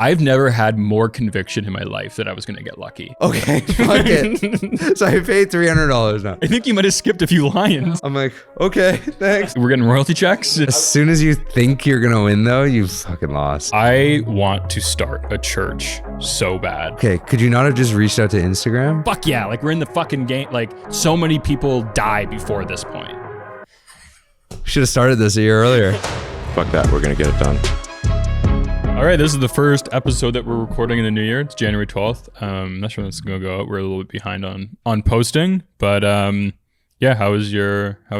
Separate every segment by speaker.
Speaker 1: I've never had more conviction in my life that I was going to get lucky.
Speaker 2: Okay, fuck it. So I paid $300 now.
Speaker 1: I think you might have skipped a few lines.
Speaker 2: I'm like, okay, thanks.
Speaker 1: We're getting royalty checks.
Speaker 2: As soon as you think you're gonna win though, you fucking lost.
Speaker 1: I want to start a church so bad.
Speaker 2: Okay, could you not have just reached out to Instagram?
Speaker 1: Fuck yeah, like we're in the fucking game. Like so many people die before this point.
Speaker 2: Should have started this a year earlier.
Speaker 3: Fuck that, we're gonna get it done.
Speaker 1: All right, this is the first episode that we're recording in the new year. It's January 12th. Not sure when it's gonna go out. We're a little bit behind on posting, but yeah, how was your I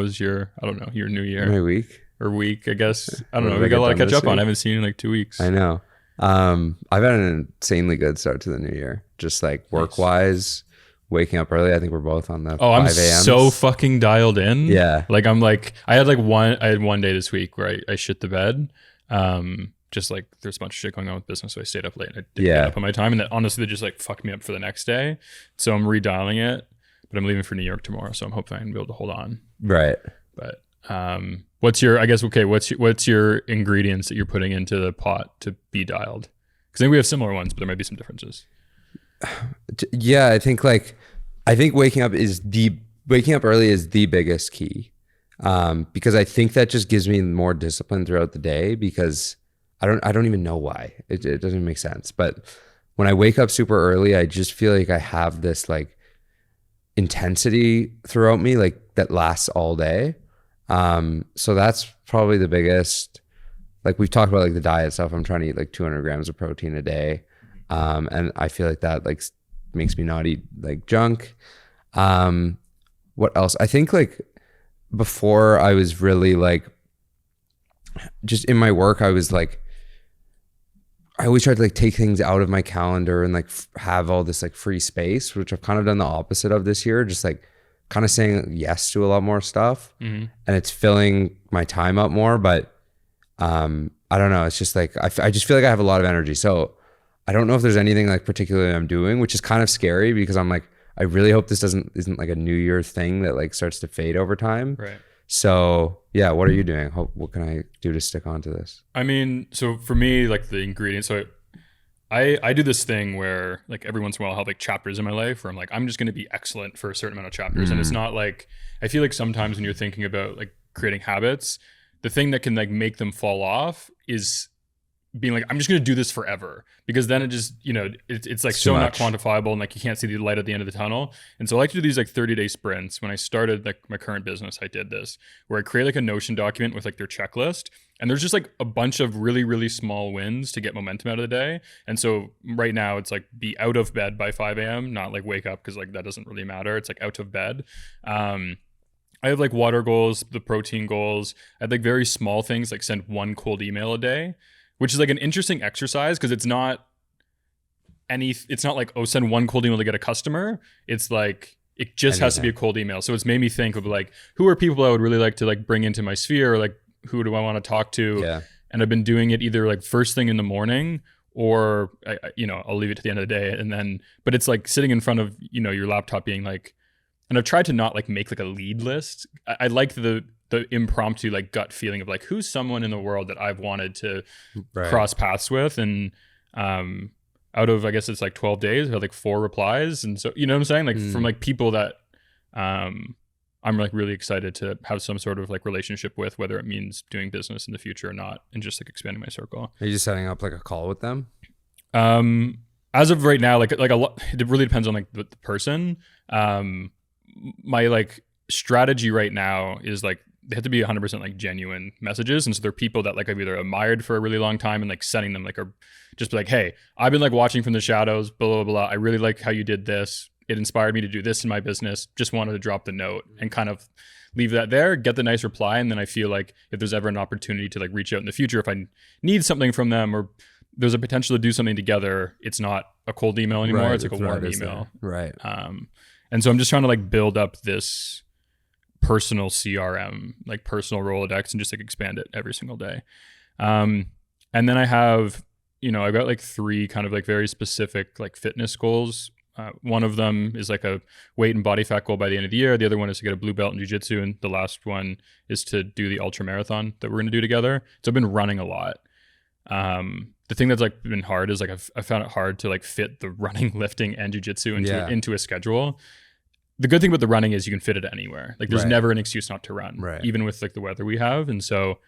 Speaker 1: don't know, your new year?
Speaker 2: My week
Speaker 1: or week, I guess. I don't know.
Speaker 2: Did
Speaker 1: We
Speaker 2: I
Speaker 1: got a lot
Speaker 2: get
Speaker 1: to
Speaker 2: done
Speaker 1: catch up
Speaker 2: this
Speaker 1: on.
Speaker 2: week?
Speaker 1: I haven't seen you in like 2 weeks.
Speaker 2: I know. I've had an insanely good start to the new year. Just like work wise, waking up early. I think we're both on the 5
Speaker 1: I'm
Speaker 2: a.m.
Speaker 1: so fucking dialed in.
Speaker 2: Yeah.
Speaker 1: Like I had one day this week where I shit the bed. Just like there's a bunch of shit going on with business, so I stayed up late and I didn't get up on my time, and that honestly they just like fucked me up for the next day. So I'm redialing it, but I'm leaving for New York tomorrow, so I'm hoping I can be able to hold on.
Speaker 2: Right.
Speaker 1: But what's your ingredients that you're putting into the pot to be dialed? Because I think we have similar ones, but there might be some differences.
Speaker 2: Yeah, I think waking up early is the biggest key. Because I think that just gives me more discipline throughout the day, because I don't even know why. It doesn't make sense. But when I wake up super early, I just feel like I have this like intensity throughout me, like that lasts all day. So that's probably the biggest. Like we've talked about like the diet stuff. I'm trying to eat like 200 grams of protein a day. And I feel like that like makes me not eat like junk. What else? I think like before I was really like, just in my work, I was like, I always tried to like take things out of my calendar and like have all this like free space, which I've kind of done the opposite of this year. Just like kind of saying yes to a lot more stuff, and it's filling my time up more. But I don't know. It's just like, I just feel like I have a lot of energy. So I don't know if there's anything like particularly I'm doing, which is kind of scary, because I'm like, I really hope this isn't like a New Year thing that like starts to fade over time.
Speaker 1: Right.
Speaker 2: So yeah, what are you doing? What can I do to stick on to this?
Speaker 1: I mean, so for me, like the ingredients, so I do this thing where like every once in a while I'll have like chapters in my life where I'm like, I'm just going to be excellent for a certain amount of chapters. And it's not like, I feel like sometimes when you're thinking about like creating habits, the thing that can like make them fall off is being like, I'm just going to do this forever, because then it just, it's like so not quantifiable, and like you can't see the light at the end of the tunnel. And so I like to do these like 30-day sprints. When I started like my current business, I did this where I create like a Notion document with like their checklist, and there's just like a bunch of really, really small wins to get momentum out of the day. And so right now it's like be out of bed by 5 a.m., not like wake up, because like that doesn't really matter. It's like out of bed. I have like water goals, the protein goals. I have like very small things, like send one cold email a day, which is like an interesting exercise, because it's not like, oh, send one cold email to get a customer. It's like, it just has to be a cold email. So it's made me think of like, who are people I would really like to like bring into my sphere, or like, who do I want to talk to? Yeah. And I've been doing it either like first thing in the morning, or I'll leave it to the end of the day. And then, but it's like sitting in front of, your laptop being like, and I've tried to not like make like a lead list. I like the impromptu like gut feeling of like, who's someone in the world that I've wanted to cross paths with. And out of, I guess it's like 12 days, I had like 4 replies. And so, you know what I'm saying? Like from like people that I'm like really excited to have some sort of like relationship with, whether it means doing business in the future or not, and just like expanding my circle.
Speaker 2: Are you just setting up like a call with them?
Speaker 1: As of right now, like a lot, it really depends on like the person. My like strategy right now is like, they have to be 100% like genuine messages. And so they're people that like I've either admired for a really long time, and like sending them like, or just be like, hey, I've been like watching from the shadows, blah, blah, blah. I really like how you did this. It inspired me to do this in my business. Just wanted to drop the note and kind of leave that there, get the nice reply. And then I feel like if there's ever an opportunity to like reach out in the future, if I need something from them, or there's a potential to do something together, it's not a cold email anymore. Right, it's like a warm email.
Speaker 2: Right.
Speaker 1: And so I'm just trying to like build up this personal CRM, like personal Rolodex, and just like expand it every single day. And then I have, I've got like 3 kind of like very specific like fitness goals. One of them is like a weight and body fat goal by the end of the year. The other one is to get a blue belt in jiu-jitsu. And the last one is to do the ultra marathon that we're going to do together. So I've been running a lot. the thing that's like been hard is like I found it hard to like fit the running, lifting, and jiu-jitsu into a schedule. The good thing about the running is you can fit it anywhere. Like there's never an excuse not to run, even with like the weather we have. And so,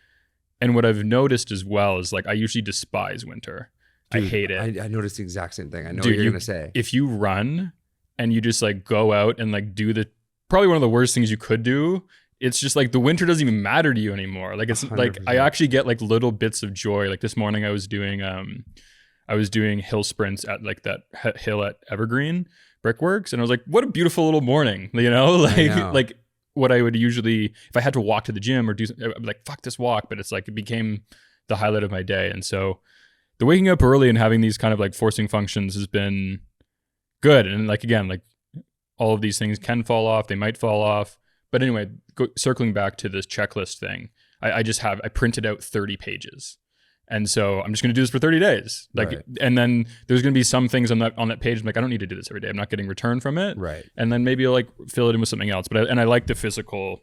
Speaker 1: and what I've noticed as well is like I usually despise winter. Dude, I hate it.
Speaker 2: I noticed the exact same thing. I know what you're gonna say.
Speaker 1: If you run and you just like go out and like do probably one of the worst things you could do, it's just like the winter doesn't even matter to you anymore. Like it's 100%. Like I actually get like little bits of joy. Like this morning I was doing hill sprints at like that hill at Evergreen Brickworks, and I was like, what a beautiful little morning, you know? Like what I would usually, if I had to walk to the gym or do something, I'd be like, fuck this walk. But it's like it became the highlight of my day. And so the waking up early and having these kind of like forcing functions has been good. And like, again, like all of these things can fall off, they might fall off. But anyway, circling back to this checklist thing, I printed out 30 pages. And so I'm just going to do this for 30 days. Like, and then there's going to be some things on that page. I'm like, I don't need to do this every day. I'm not getting return from it.
Speaker 2: Right.
Speaker 1: And then maybe I'll like fill it in with something else. But I like the physical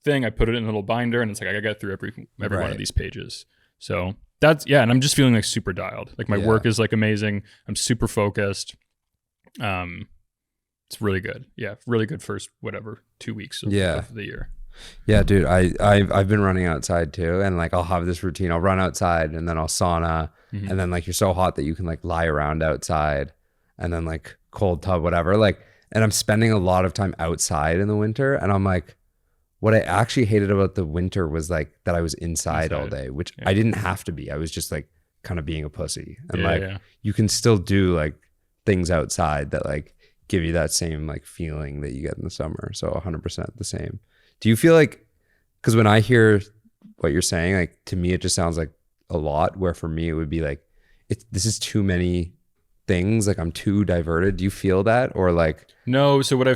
Speaker 1: thing. I put it in a little binder, and it's like, I got through every one of these pages. So that's, and I'm just feeling like super dialed. Like my work is like amazing. I'm super focused. It's really good. Yeah. Really good first, 2 weeks of the year.
Speaker 2: Yeah, dude, I've been running outside too. And like, I'll have this routine. I'll run outside and then I'll sauna. And then like, you're so hot that you can like lie around outside and then like cold tub, whatever. Like, and I'm spending a lot of time outside in the winter. And I'm like, what I actually hated about the winter was like that I was inside all day, which I didn't have to be. I was just like kind of being a pussy. And you can still do like things outside that like give you that same like feeling that you get in the summer. So 100% the same. Do you feel like, because when I hear what you're saying, like to me, it just sounds like a lot, where for me, it would be like, this is too many things. Like I'm too diverted. Do you feel that? Or like,
Speaker 1: no. So what I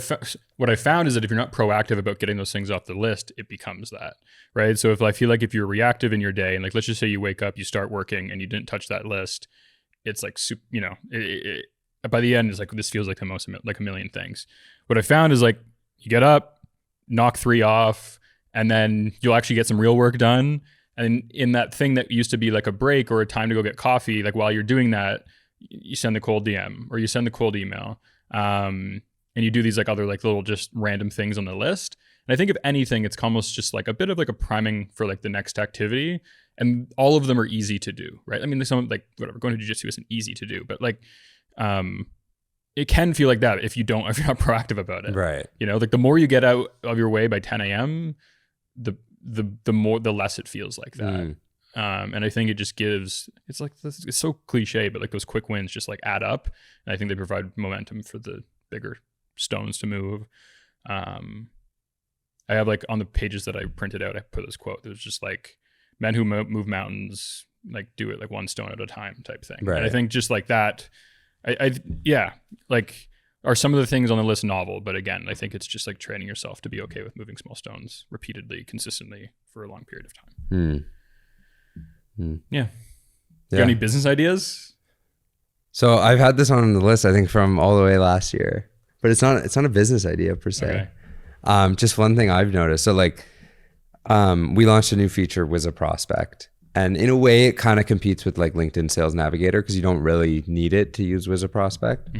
Speaker 1: found is that if you're not proactive about getting those things off the list, it becomes that, right? So if I feel like if you're reactive in your day and like, let's just say you wake up, you start working and you didn't touch that list, it's like, you know, by the end, it's like, this feels like the most, like a million things. What I found is like, you get up, knock 3 off, and then you'll actually get some real work done. And in that thing that used to be like a break or a time to go get coffee, like while you're doing that, you send the cold DM or you send the cold email. And you do these like other like little just random things on the list. And I think if anything, it's almost just like a bit of like a priming for like the next activity. And all of them are easy to do, right? I mean, there's some like whatever, going to jiu-jitsu isn't easy to do, but like, it can feel like that if you're not proactive about it.
Speaker 2: Right.
Speaker 1: You know, like the more you get out of your way by 10 a.m., the less it feels like that. And I think it just gives, it's like, it's so cliche, but like those quick wins just like add up. And I think they provide momentum for the bigger stones to move. I have like on the pages that I printed out, I put this quote. There's just like, men who move mountains, like do it like one stone at a time type thing. Right. And I think just like that, like are some of the things on the list novel, but again, I think it's just like training yourself to be okay with moving small stones repeatedly, consistently for a long period of time. Yeah. You got any business ideas?
Speaker 2: So I've had this on the list, I think from all the way last year, but it's not a business idea per se. Okay. Just one thing I've noticed. So like, we launched a new feature, Wiz a Prospect. And in a way, it kind of competes with like LinkedIn Sales Navigator because you don't really need it to use Wiz a Prospect.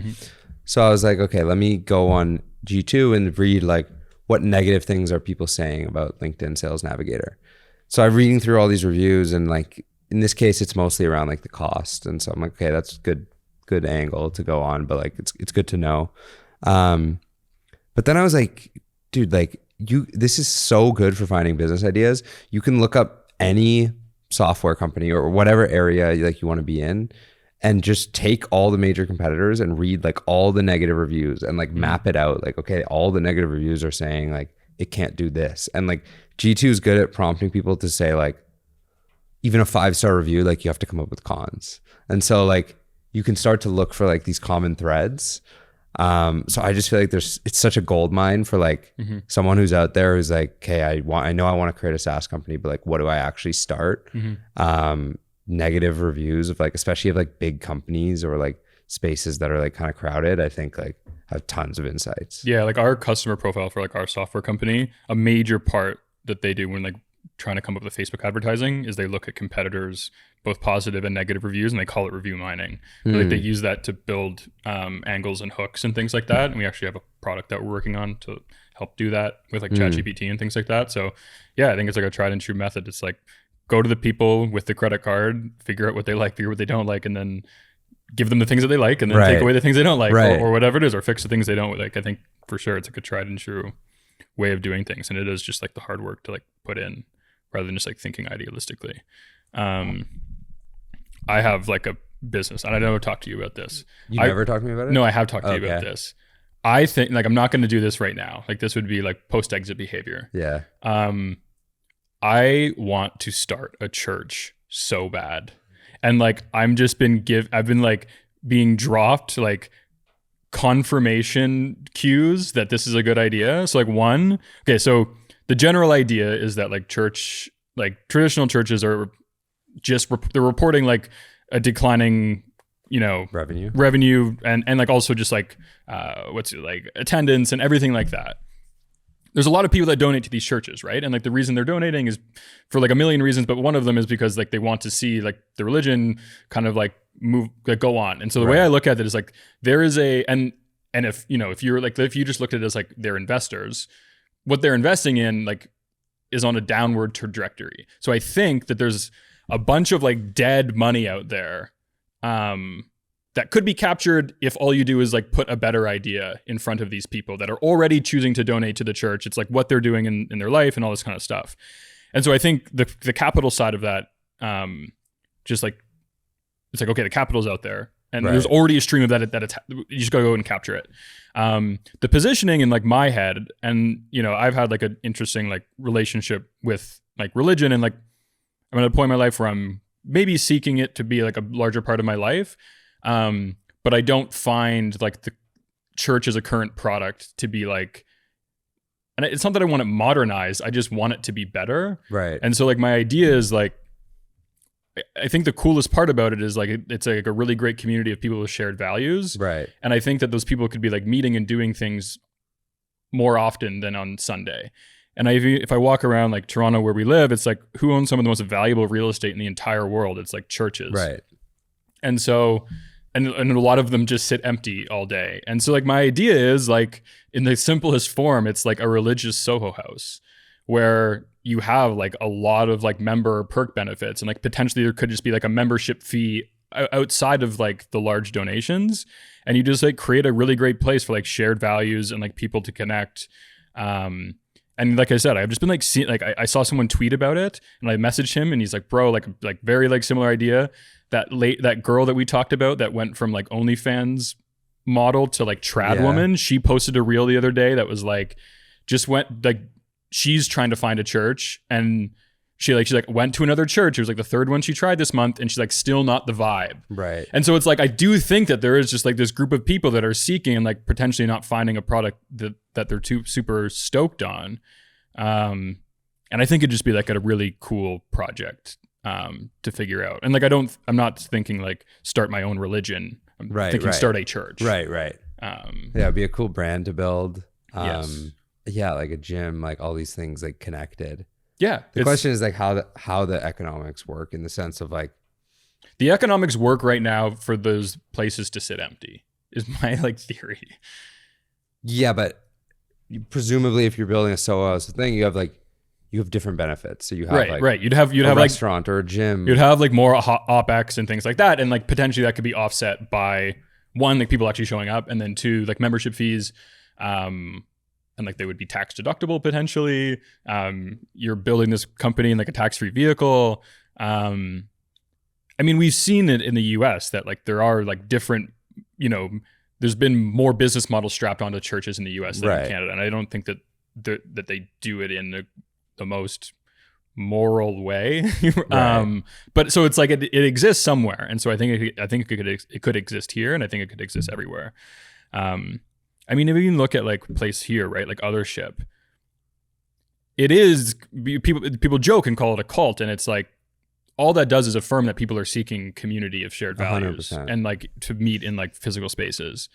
Speaker 2: So I was like, okay, let me go on G2 and read like what negative things are people saying about LinkedIn Sales Navigator. So I'm reading through all these reviews, and like in this case, it's mostly around like the cost. And so I'm like, okay, that's good angle to go on, but like it's good to know. But then I was like, dude, like this is so good for finding business ideas. You can look up any software company or whatever area like you want to be in and just take all the major competitors and read like all the negative reviews and like map it out. Like, okay, all the negative reviews are saying like it can't do this. And like G2 is good at prompting people to say like, even a 5-star review, like you have to come up with cons. And so like you can start to look for like these common threads. So I just feel like it's such a gold mine for like someone who's out there who's like, okay, I know I want to create a SaaS company, but like, what do I actually start? Negative reviews of like, especially of like big companies or like spaces that are like kind of crowded, I think like have tons of insights.
Speaker 1: Yeah. Like our customer profile for like our software company, a major part that they do when like trying to come up with Facebook advertising is they look at competitors, both positive and negative reviews, and they call it review mining. Like they use that to build angles and hooks and things like that. And we actually have a product that we're working on to help do that with like ChatGPT and things like that. So yeah, I think it's like a tried and true method. It's like go to the people with the credit card, figure out what they like, figure out what they don't like, and then give them the things that they like, and then take away the things they don't like, or whatever it is, or fix the things they don't like. I think for sure it's like a tried and true way of doing things, and it is just like the hard work to like put in rather than just like thinking idealistically. I have like a business, and I never talked to you about this.
Speaker 2: You never talked to me about it?
Speaker 1: No, I have talked to you about this. I think like I'm not going to do this right now. Like this would be like post-exit behavior.
Speaker 2: Yeah.
Speaker 1: I want to start a church so bad. And like I've been like being dropped like confirmation cues that this is a good idea. So like so the general idea is that like traditional churches are just they're reporting like a declining revenue and like also just like attendance and everything like that. There's a lot of people that donate to these churches, right? And like the reason they're donating is for like a million reasons, but one of them is because like they want to see like the religion kind of like go on. And so the way I look at it is like there is and if you just looked at it as like they're investors, what they're investing in like is on a downward trajectory. So I think that there's a bunch of like dead money out there that could be captured if all you do is like put a better idea in front of these people that are already choosing to donate to the church. It's like what they're doing in their life and all this kind of stuff. And so I think the capital side of that, just like, it's like, okay, the capital's out there and there's already a stream of that you just gotta go and capture it. The positioning in like my head, and I've had like an interesting like relationship with like religion, and like I'm at a point in my life where I'm maybe seeking it to be like a larger part of my life. But I don't find like the church as a current product to be like, and it's not that I want it modernized. I just want it to be better.
Speaker 2: Right.
Speaker 1: And so like my idea is like, I think the coolest part about it is like, it's like a really great community of people with shared values.
Speaker 2: Right.
Speaker 1: And I think that those people could be like meeting and doing things more often than on Sunday. And if I walk around like Toronto where we live, it's like who owns some of the most valuable real estate in the entire world? It's like churches.
Speaker 2: Right.
Speaker 1: And so, and a lot of them just sit empty all day. And so like my idea is like in the simplest form, it's like a religious Soho house where you have like a lot of like member perk benefits, and like potentially there could just be like a membership fee outside of like the large donations. And you just like create a really great place for like shared values and like people to connect. And like I said, I've just been like seeing, like I saw someone tweet about it and I messaged him and he's like, bro, like very like similar idea. That girl that we talked about that went from like OnlyFans model to like trad woman, she posted a reel the other day that was like, just went like, she's trying to find a church, and she went to another church. It was like the third one she tried this month, and she's like still not the vibe.
Speaker 2: Right.
Speaker 1: And so it's like, I do think that there is just like this group of people that are seeking and like potentially not finding a product that they're too super stoked on. And I think it'd just be like a really cool project to figure out. And like, I'm not thinking like start my own religion. I'm thinking start a church.
Speaker 2: Right. It'd be a cool brand to build.
Speaker 1: Yes.
Speaker 2: Yeah, like a gym, like all these things like connected.
Speaker 1: Yeah.
Speaker 2: The question is like how the economics work, in the sense of like
Speaker 1: the economics work right now for those places to sit empty is my like theory.
Speaker 2: Yeah, but presumably if you're building a Soho house thing, you have different benefits. So you have
Speaker 1: You'd have
Speaker 2: a restaurant or a gym.
Speaker 1: You'd have like more OpEx and things like that, and like potentially that could be offset by one, like people actually showing up, and then two, like membership fees. And like they would be tax deductible potentially. You're building this company in like a tax-free vehicle. I mean, we've seen it in the US that like there are like different, there's been more business models strapped onto churches in the US than in Canada. And I don't think that they do it in the most moral way. But so it's like it exists somewhere. And so I think it could exist here, and I think it could exist everywhere. I mean, if you can look at like place here, right? Like Othership, it is, people joke and call it a cult, and it's like all that does is affirm that people are seeking community of shared values
Speaker 2: 100%.
Speaker 1: and like to meet in like physical spaces.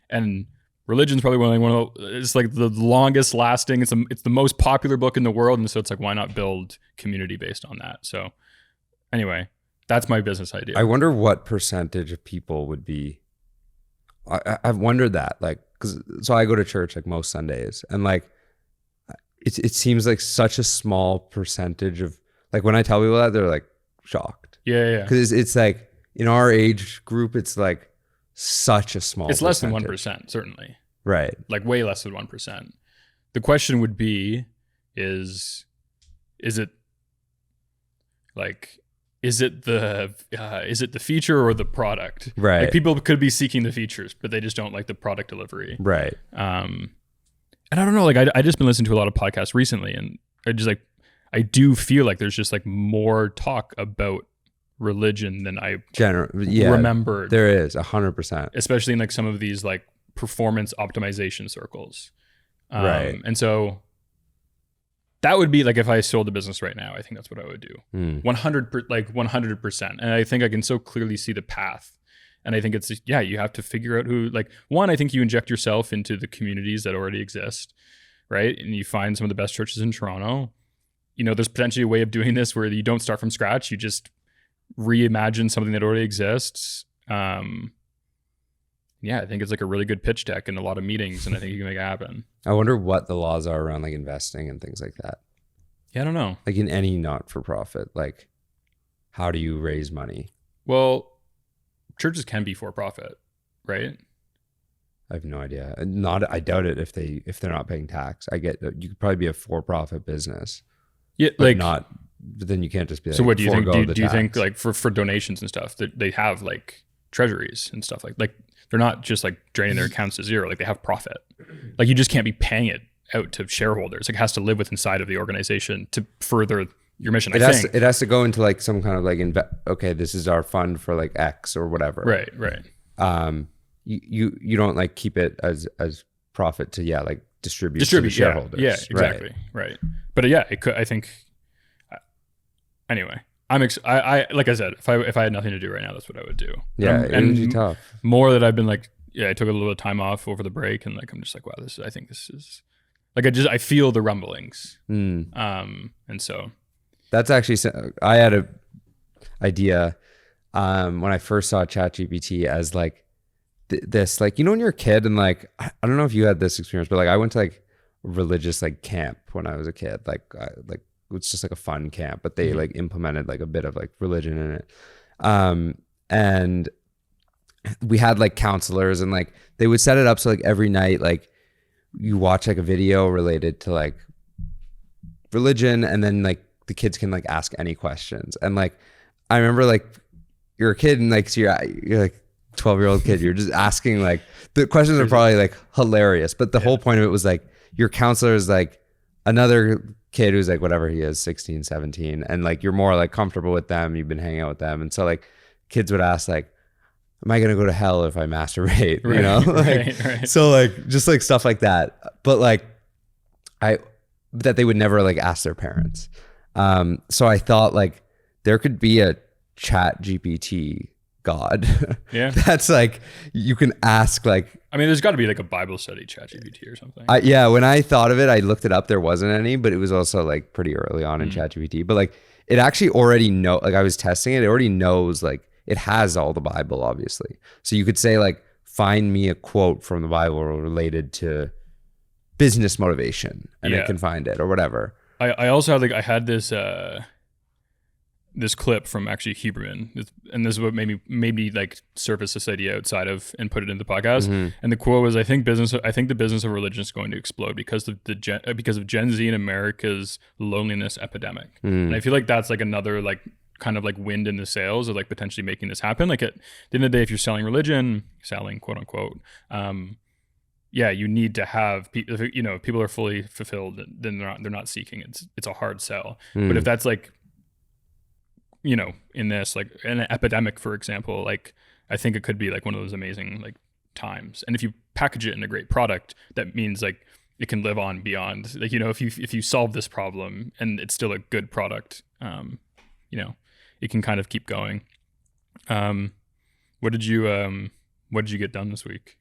Speaker 1: And religion's probably it's like the longest lasting. It's the most popular book in the world, and so it's like, why not build community based on that? So anyway, that's my business idea.
Speaker 2: I wonder what percentage of people would be. I've wondered that, like, so I go to church like most Sundays, and like it seems like such a small percentage of, like, when I tell people that, they're like shocked.
Speaker 1: Yeah.
Speaker 2: Because it's like in our age group, it's like such a small.
Speaker 1: It's less than 1%, certainly.
Speaker 2: Right.
Speaker 1: Like way less than 1%. The question would be, is it like, is it the feature or the product?
Speaker 2: Right.
Speaker 1: Like, people could be seeking the features, but they just don't like the product delivery.
Speaker 2: Right.
Speaker 1: And I don't know, like I just been listening to a lot of podcasts recently, and I do feel like there's just like more talk about religion than I remembered.
Speaker 2: There is 100%,
Speaker 1: especially in like some of these like performance optimization circles.
Speaker 2: Right.
Speaker 1: And so that would be like, if I sold the business right now, I think that's what I would do. 100%. And I think I can so clearly see the path. And I think it's, you have to figure out who, like, one, I think you inject yourself into the communities that already exist, right? And you find some of the best churches in Toronto. You know, there's potentially a way of doing this where you don't start from scratch. You just reimagine something that already exists. I think it's like a really good pitch deck and a lot of meetings, and I think you can make it happen.
Speaker 2: I wonder what the laws are around like investing and things like that.
Speaker 1: Yeah, I don't know.
Speaker 2: Like in any not-for-profit, like, how do you raise money?
Speaker 1: Well, churches can be for profit, right?
Speaker 2: I have no idea. I doubt it if they're not paying tax. I get that you could probably be a for-profit business.
Speaker 1: Yeah,
Speaker 2: but
Speaker 1: like
Speaker 2: not. But then you can't just be like.
Speaker 1: So what do you think? Do you think
Speaker 2: tax.
Speaker 1: like for donations and stuff that they have like treasuries and stuff like they're not just like draining their accounts to zero. Like, they have profit. Like, you just can't be paying it out to shareholders. Like, it has to live inside of the organization to further your mission.
Speaker 2: It has to go into like some kind of like okay, this is our fund for like X or whatever.
Speaker 1: Right.
Speaker 2: You don't like keep it as profit to like distribute to the shareholders.
Speaker 1: Yeah, exactly. Right. But it could. I think. Anyway, I like I said, if I had nothing to do right now, that's what I would do.
Speaker 2: Yeah, it would be tough.
Speaker 1: More that I've been like, I took a little bit of time off over the break, and like I'm just like, wow, I think this is like, I feel the rumblings. And so
Speaker 2: that's actually, I had a idea when I first saw ChatGPT as like this, like, you know, when you're a kid and like, I don't know if you had this experience, but like I went to like religious like camp when I was a kid, like it's just like a fun camp, but they like implemented like a bit of like religion in it. And we had like counselors, and like they would set it up so like every night, like you watch like a video related to like religion, and then like the kids can like ask any questions. And like I remember like you're a kid, and like so you're like 12-year-old kid, you're just asking, like, the questions are probably like hilarious, but the whole point of it was like your counselor is like another kid who's like whatever he is, 16, 17, and like you're more like comfortable with them, you've been hanging out with them, and so like kids would ask like, am I gonna go to hell if I masturbate? You know, like,
Speaker 1: right.
Speaker 2: So like just like stuff like that, but like that they would never like ask their parents. So I thought like there could be a Chat GPT God.
Speaker 1: Yeah.
Speaker 2: That's like, you can ask like,
Speaker 1: I mean, there's got to be like a Bible study ChatGPT or something.
Speaker 2: When I thought of it, I looked it up. There wasn't any, but it was also like pretty early on in ChatGPT. But like, it actually already like I was testing it. It already knows, like, it has all the Bible, obviously. So you could say like, find me a quote from the Bible related to business motivation, and it can find it or whatever.
Speaker 1: I also had I had this this clip from actually Huberman, and this is what made me like surface this idea outside of and put it in the podcast. And the quote was, I think the business of religion is going to explode because of Gen Z and America's loneliness epidemic. And I feel like that's like another like kind of like wind in the sails of like potentially making this happen. Like, at the end of the day, if you're selling quote unquote, you need to have people. You know, if people are fully fulfilled, then they're not seeking. It's a hard sell. But if that's like, you know, in this, like an epidemic, for example, like I think it could be like one of those amazing like times. And if you package it in a great product, that means like it can live on beyond, like, you know, if you solve this problem and it's still a good product, you know, it can kind of keep going. What did you get done this week?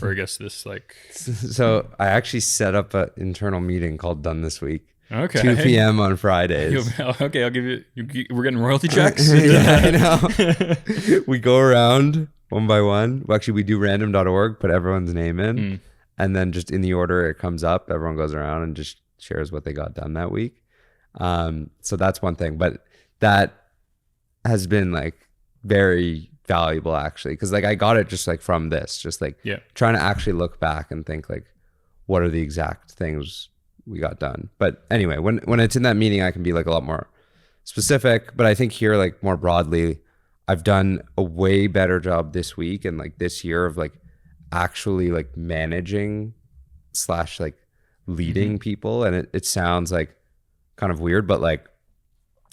Speaker 1: Or I guess this like.
Speaker 2: So I actually set up an internal meeting called Done This Week.
Speaker 1: Okay.
Speaker 2: 2 p.m. on Fridays.
Speaker 1: Okay, I'll give you. We're getting royalty checks.
Speaker 2: Yeah, I know. We go around one by one. Well, actually, we do random.org, put everyone's name in, and then just in the order it comes up, everyone goes around and just shares what they got done that week. So that's one thing, but that has been like very valuable actually, because like I got it just like from this, just like trying to actually look back and think like, what are the exact things we got done. But anyway, when it's in that meeting, I can be like a lot more specific. But I think here, like more broadly, I've done a way better job this week and like this year of like actually like managing / like leading people. And it sounds like kind of weird, but like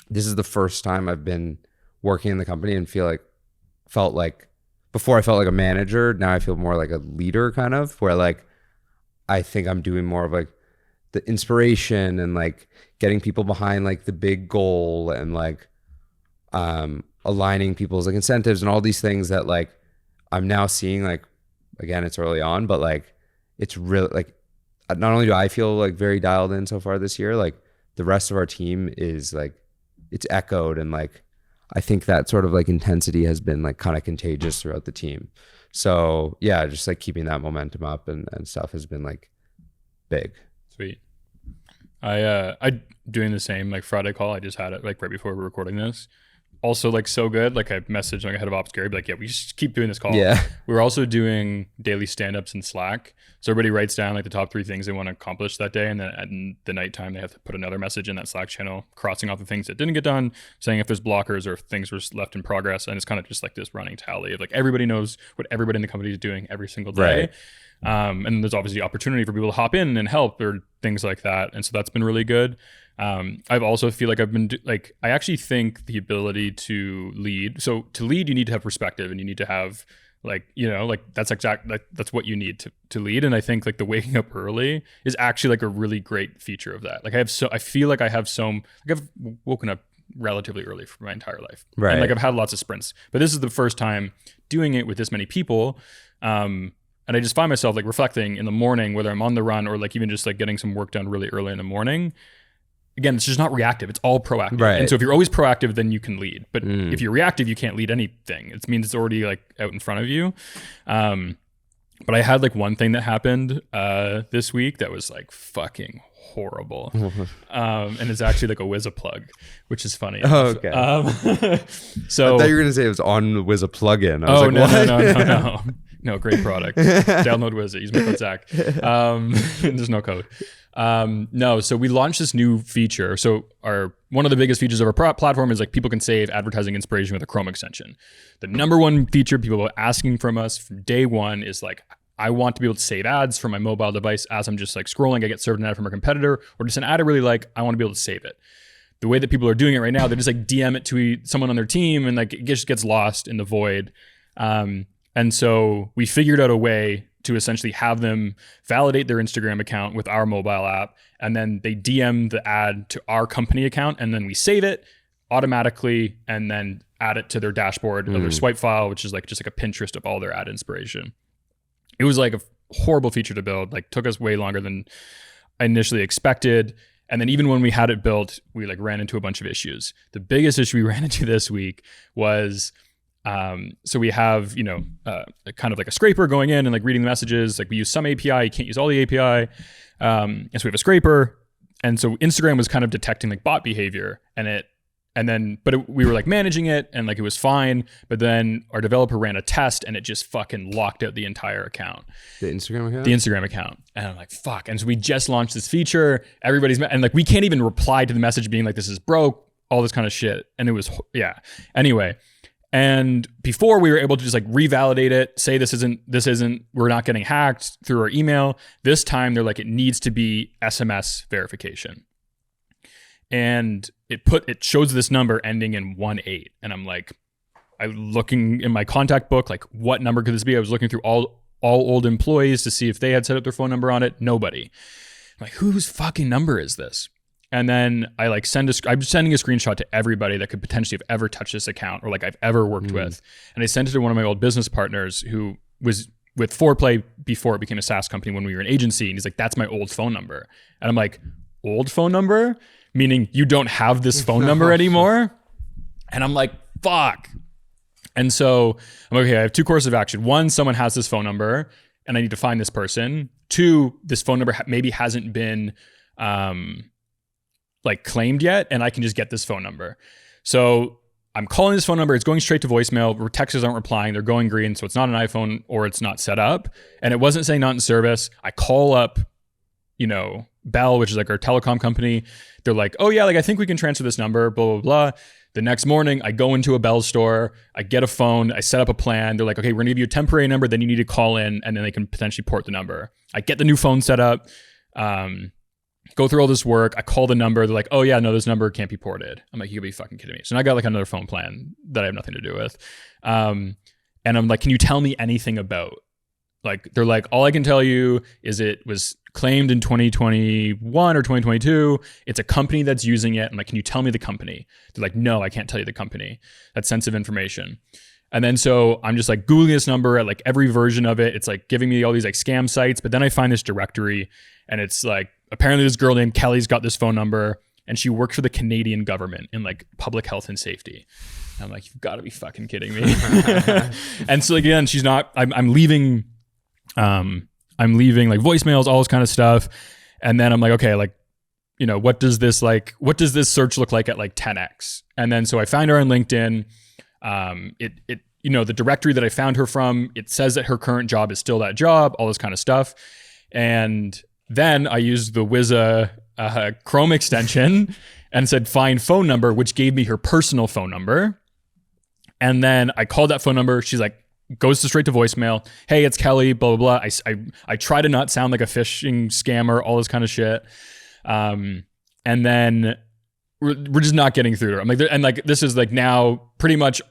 Speaker 2: this is the first time I've been working in the company and felt like before I felt like a manager. Now I feel more like a leader kind of, where like I think I'm doing more of like the inspiration and like getting people behind like the big goal and like aligning people's like incentives and all these things that like I'm now seeing. Like again, it's early on, but like it's really like not only do I feel like very dialed in so far this year, like the rest of our team is like it's echoed, and like I think that sort of like intensity has been like kind of contagious throughout the team. So yeah, just like keeping that momentum up and stuff has been like big.
Speaker 1: Sweet. I doing the same like Friday call. I just had it like right before we were recording this. Also like so good. Like I messaged like head of ops Gary, be like, yeah, we just keep doing this call.
Speaker 2: Yeah.
Speaker 1: We were also doing daily stand-ups in Slack. So everybody writes down like the top 3 things they want to accomplish that day. And then at the nighttime, they have to put another message in that Slack channel, crossing off the things that didn't get done, saying if there's blockers or if things were left in progress. And it's kind of just like this running tally of like everybody knows what everybody in the company is doing every single day.
Speaker 2: Right.
Speaker 1: And there's obviously opportunity for people to hop in and help or things like that. And so that's been really good. I've also feel like I've been I actually think the ability to lead. So to lead, you need to have perspective and you need to have like, you know, like that's that's what you need to lead. And I think like the waking up early is actually like a really great feature of that. Like I feel like I've woken up relatively early for my entire life.
Speaker 2: Right.
Speaker 1: And like I've had lots of sprints, but this is the first time doing it with this many people. And I just find myself like reflecting in the morning, whether I'm on the run or like even just like getting some work done really early in the morning. Again, it's just not reactive. It's all proactive.
Speaker 2: Right.
Speaker 1: And so if you're always proactive, then you can lead. But if you're reactive, you can't lead anything. It means it's already like out in front of you. But I had like one thing that happened this week that was like fucking horrible. And it's actually like a Wizza plug, which is funny.
Speaker 2: Oh, okay.
Speaker 1: So
Speaker 2: I thought you were gonna say it was on the Wizza plugin. I was
Speaker 1: no. No, great product. Download Wizza. Use my code Zach. There's no code. No, so we launched this new feature. So one of the biggest features of our platform is like people can save advertising inspiration with a Chrome extension. The number one feature people are asking from us from day one is like, I want to be able to save ads from my mobile device as I'm just like scrolling. I get served an ad from a competitor or just an ad I really like. I want to be able to save it. The way that people are doing it right now, they just like DM it to someone on their team and like it just gets lost in the void. And so we figured out a way to essentially have them validate their Instagram account with our mobile app, and then they DM the ad to our company account, and then we save it automatically and then add it to their dashboard of their swipe file, which is like just like a Pinterest of all their ad inspiration. It was like a horrible feature to build, like took us way longer than I initially expected. And then even when we had it built, we like ran into a bunch of issues. The biggest issue we ran into this week was so we have, kind of like a scraper going in and like reading the messages. Like we use some API, you can't use all the API. And so we have a scraper. And so Instagram was kind of detecting like bot behavior we were like managing it and like it was fine. But then our developer ran a test and it just fucking locked out the entire account.
Speaker 2: The Instagram account?
Speaker 1: The Instagram account. And I'm like, fuck. And so we just launched this feature. And like we can't even reply to the message being like, this is broke, all this kind of shit. And it was, yeah. Anyway. And before we were able to just like revalidate it, say this isn't, we're not getting hacked through our email. This time they're like, it needs to be SMS verification. And it shows this number ending in 18. And I'm like, looking in my contact book, like what number could this be? I was looking through all old employees to see if they had set up their phone number on it. Nobody. I'm like, whose fucking number is this? And then I like I'm sending a screenshot to everybody that could potentially have ever touched this account or like I've ever worked with. And I sent it to one of my old business partners who was with Foreplay before it became a SaaS company when we were an agency. And he's like, that's my old phone number. And I'm like, old phone number? Meaning you don't have this phone number anymore? And I'm like, fuck. And so I'm like, okay, I have two courses of action. One, someone has this phone number and I need to find this person. Two, this phone number maybe hasn't been like claimed yet, and I can just get this phone number. So I'm calling this phone number. It's going straight to voicemail. Texts aren't replying. They're going green. So it's not an iPhone or it's not set up. And it wasn't saying not in service. I call up, Bell, which is like our telecom company. They're like, oh yeah, like I think we can transfer this number, blah, blah, blah. The next morning I go into a Bell store, I get a phone, I set up a plan. They're like, okay, we're gonna give you a temporary number, then you need to call in and then they can potentially port the number. I get the new phone set up, go through all this work. I call the number. They're like, oh yeah, no, this number can't be ported. I'm like, you could be fucking kidding me. So now I got like another phone plan that I have nothing to do with. And I'm like, can you tell me anything about? Like, they're like, all I can tell you is it was claimed in 2021 or 2022. It's a company that's using it. I'm like, can you tell me the company? They're like, no, I can't tell you the company. That's sensitive information. And then so I'm just like Googling this number at like every version of it. It's like giving me all these like scam sites. But then I find this directory and it's like, apparently this girl named Kelly's got this phone number and she works for the Canadian government in like public health and safety. And I'm like, you've got to be fucking kidding me. And so again, she's not, I'm leaving like voicemails, all this kind of stuff. And then I'm like, okay, like, what does this search look like at like 10x? And then so I find her on LinkedIn. The directory that I found her from, it says that her current job is still that job, all this kind of stuff. And then I used the Wiza Chrome extension and said find phone number, which gave me her personal phone number. And then I called that phone number. She's like, goes straight to voicemail. Hey, it's Kelly, blah, blah, blah. I try to not sound like a phishing scammer, all this kind of shit. And then we're just not getting through to her. I'm like, and like, this is like now pretty much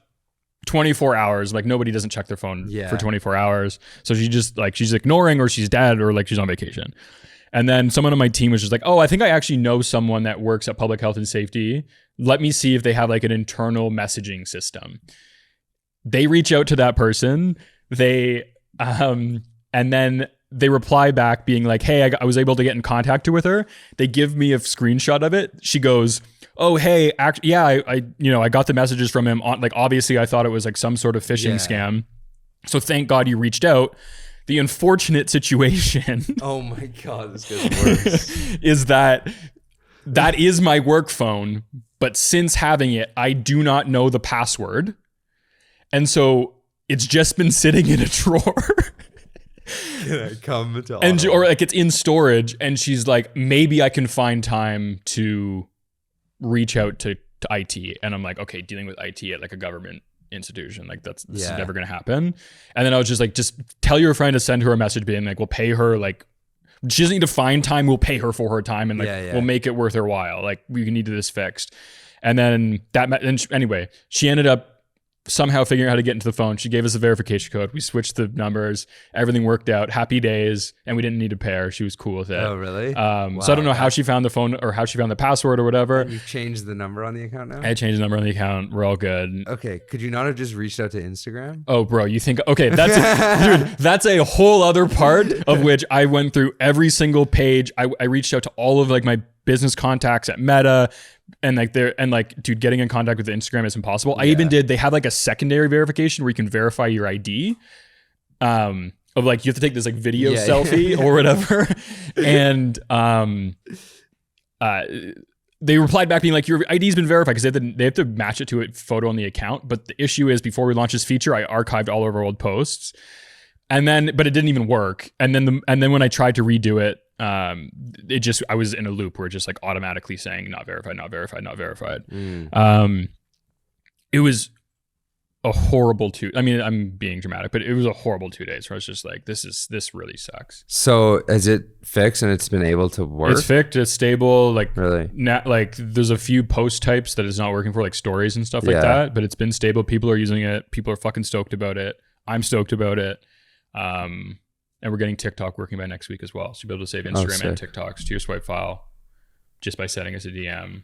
Speaker 1: 24 hours. Like nobody doesn't check their phone for 24 hours. So she just like, she's ignoring or she's dead or like she's on vacation. And then someone on my team was just like, oh, I think I actually know someone that works at public health and safety. Let me see if they have like an internal messaging system. They reach out to that person. And then they reply back being like, hey, I was able to get in contact with her. They give me a screenshot of it. She goes, oh, hey, I got the messages from him. Like, obviously I thought it was like some sort of phishing scam. So thank God you reached out. The unfortunate situation.
Speaker 2: Oh my God, this gets worse.
Speaker 1: Is that is my work phone. But since having it, I do not know the password. And so it's just been sitting in a drawer.
Speaker 2: Come to
Speaker 1: or like it's in storage. And she's like, maybe I can find time to reach out to IT. And I'm like, okay, dealing with IT at like a government institution, like this is never going to happen. And then I was just like, just tell your friend to send her a message being like, we'll pay her, like she doesn't need to find time, we'll pay her for her time and like we'll make it worth her while, like we need this fixed. And then anyway, she ended up somehow figuring out how to get into the phone. She gave us a verification code. We switched the numbers. Everything worked out. Happy days. And we didn't need to pay her. She was cool with it.
Speaker 2: Oh, really?
Speaker 1: Wow. So I don't know how she found the phone or how she found the password or whatever.
Speaker 2: And you've changed the number on the account now?
Speaker 1: I changed the number on the account. We're all good.
Speaker 2: Okay. Could you not have just reached out to Instagram?
Speaker 1: Oh, bro, you think, okay, that's a whole other part of which I went through every single page. I reached out to all of like my business contacts at Meta. And dude, getting in contact with Instagram is impossible. I even they have like a secondary verification where you can verify your ID. Of like, you have to take this like video selfie or whatever. And they replied back being like, your ID's been verified, because they have to match it to a photo on the account. But the issue is, before we launched this feature, I archived all of our old posts. And then, but it didn't even work. And then when I tried to redo it, I was in a loop where it just like automatically saying not verified, not verified, not verified. It was a horrible I'm being dramatic, but it was a horrible 2 days where I was just like, this really sucks.
Speaker 2: So is it fixed and it's been able to work?
Speaker 1: It's fixed, it's stable. Like
Speaker 2: really,
Speaker 1: like there's a few post types that it's not working for, like stories and stuff like that, but it's been stable. People are using it. People are fucking stoked about it. I'm stoked about it. And we're getting TikTok working by next week as well. So you'll be able to save Instagram and TikToks to your swipe file just by sending us a DM.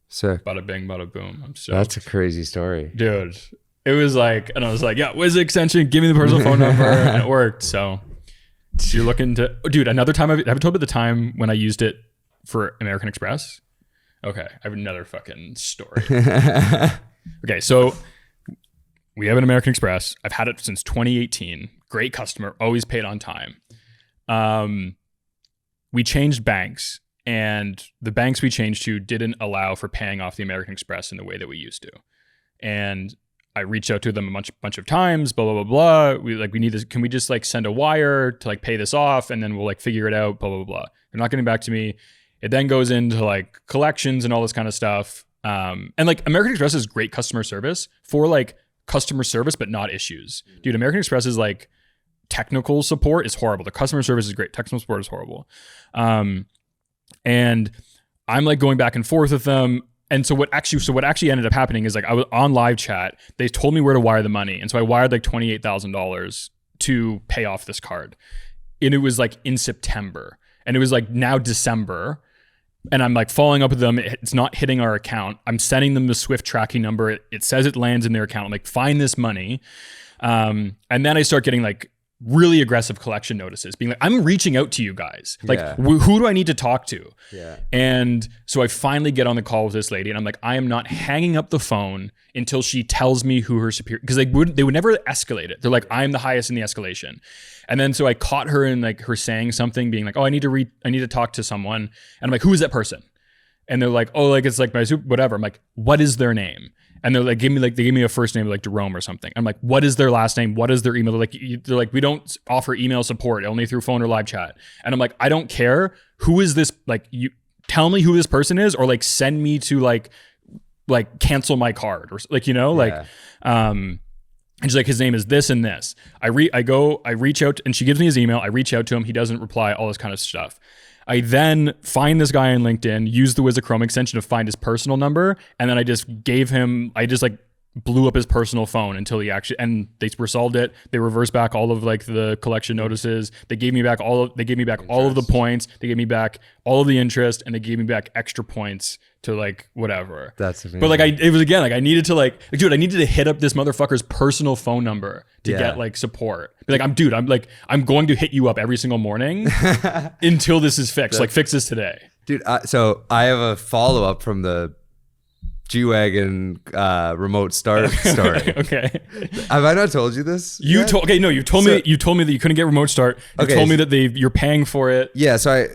Speaker 2: Sick.
Speaker 1: Bada bing, bada boom. I'm so
Speaker 2: That's a crazy story.
Speaker 1: Dude, it was like, and I was like, yeah, Wiz extension, give me the personal phone number, and it worked. So you're looking to, dude, another time, have I told you about the time when I used it for American Express? Okay, I have another fucking story. Okay, so we have an American Express. I've had it since 2018. Great customer, always paid on time. We changed banks, and the banks we changed to didn't allow for paying off the American Express in the way that we used to. And I reached out to them a bunch of times, blah, blah, blah, blah. We need this. Can we just like send a wire to like pay this off, and then we'll like figure it out, blah, blah, blah. They're not getting back to me. It then goes into like collections and all this kind of stuff. And like American Express is great customer service for like customer service, but not issues. Dude, American Express is like technical support is horrible. The customer service is great. Technical support is horrible. And I'm like going back and forth with them. And so what actually ended up happening is like I was on live chat. They told me where to wire the money. And so I wired like $28,000 to pay off this card. And it was like in September. And it was like now December. And I'm like following up with them. It's not hitting our account. I'm sending them the Swift tracking number. It says it lands in their account. I'm like, find this money. And then I start getting like really aggressive collection notices being like, I'm reaching out to you guys. Like, who do I need to talk to?
Speaker 2: Yeah.
Speaker 1: And so I finally get on the call with this lady and I'm like, I am not hanging up the phone until she tells me who her superior, because they would never escalate it. They're like, I'm the highest in the escalation. And then so I caught her in like her saying something being like, oh, I need to talk to someone. And I'm like, who is that person? And they're like, oh, like it's like my super, whatever. I'm like, what is their name? And they're like, they gave me a first name like Jerome or something. I'm like, what is their last name? What is their email? They're like, we don't offer email support, only through phone or live chat. And I'm like, I don't care. Who is this? Like, you tell me who this person is, or like send me to like cancel my card or like, you know, like, and she's like, his name is this and this. I reach out and she gives me his email. I reach out to him. He doesn't reply, all this kind of stuff. I then find this guy on LinkedIn, use the Wiz Chrome extension to find his personal number. And then I just blew up his personal phone until he actually, and they resolved it. They reversed back all of like the collection notices. They gave me back all of the points. They gave me back all of the interest, and they gave me back extra points to like whatever. That's amazing. But like it was again, like I needed to like, dude, I needed to hit up this motherfucker's personal phone number to get like support. Be like, I'm going to hit you up every single morning until this is fixed. Like fix this today. Dude,
Speaker 2: so I have a follow-up from the G-Wagon remote start story.
Speaker 1: Okay.
Speaker 2: Have I not told you this?
Speaker 1: You told me that you couldn't get remote start. You told me that you're paying for it.
Speaker 2: Yeah, so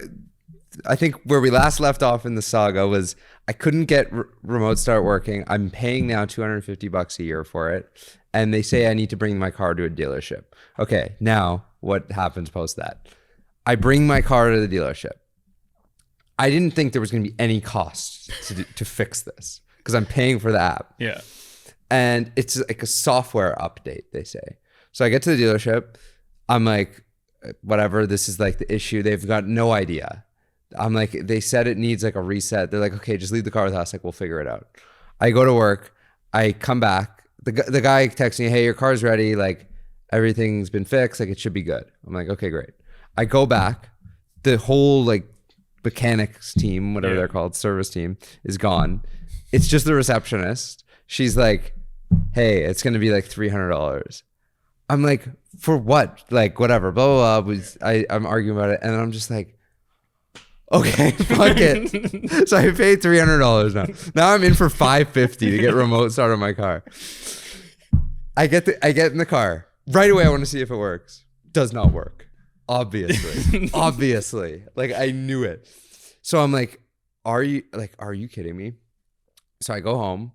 Speaker 2: I think where we last left off in the saga was I couldn't get remote start working. I'm paying now $250 a year for it. And they say I need to bring my car to a dealership. Okay, now what happens post that? I bring my car to the dealership. I didn't think there was going to be any cost to fix this, because I'm paying for the app.
Speaker 1: Yeah.
Speaker 2: And it's like a software update, they say. So I get to the dealership. I'm like, whatever, this is like the issue. They've got no idea. I'm like, they said it needs like a reset. They're like, okay, just leave the car with us. Like, we'll figure it out. I go to work. I come back. The guy texts me, hey, your car's ready. Like, everything's been fixed. Like, it should be good. I'm like, okay, great. I go back. The whole like mechanics team, whatever they're called, service team, is gone. It's just the receptionist. She's like, hey, it's going to be like $300. I'm like, for what? Like, whatever, blah, blah, blah. I'm arguing about it. And then I'm just like, okay, fuck it. So I paid $300 now. Now I'm in for $550 to get remote start on my car. I get in the car. Right away, I want to see if it works. Does not work. Obviously. Obviously. Like, I knew it. So I'm like, are you kidding me? So I go home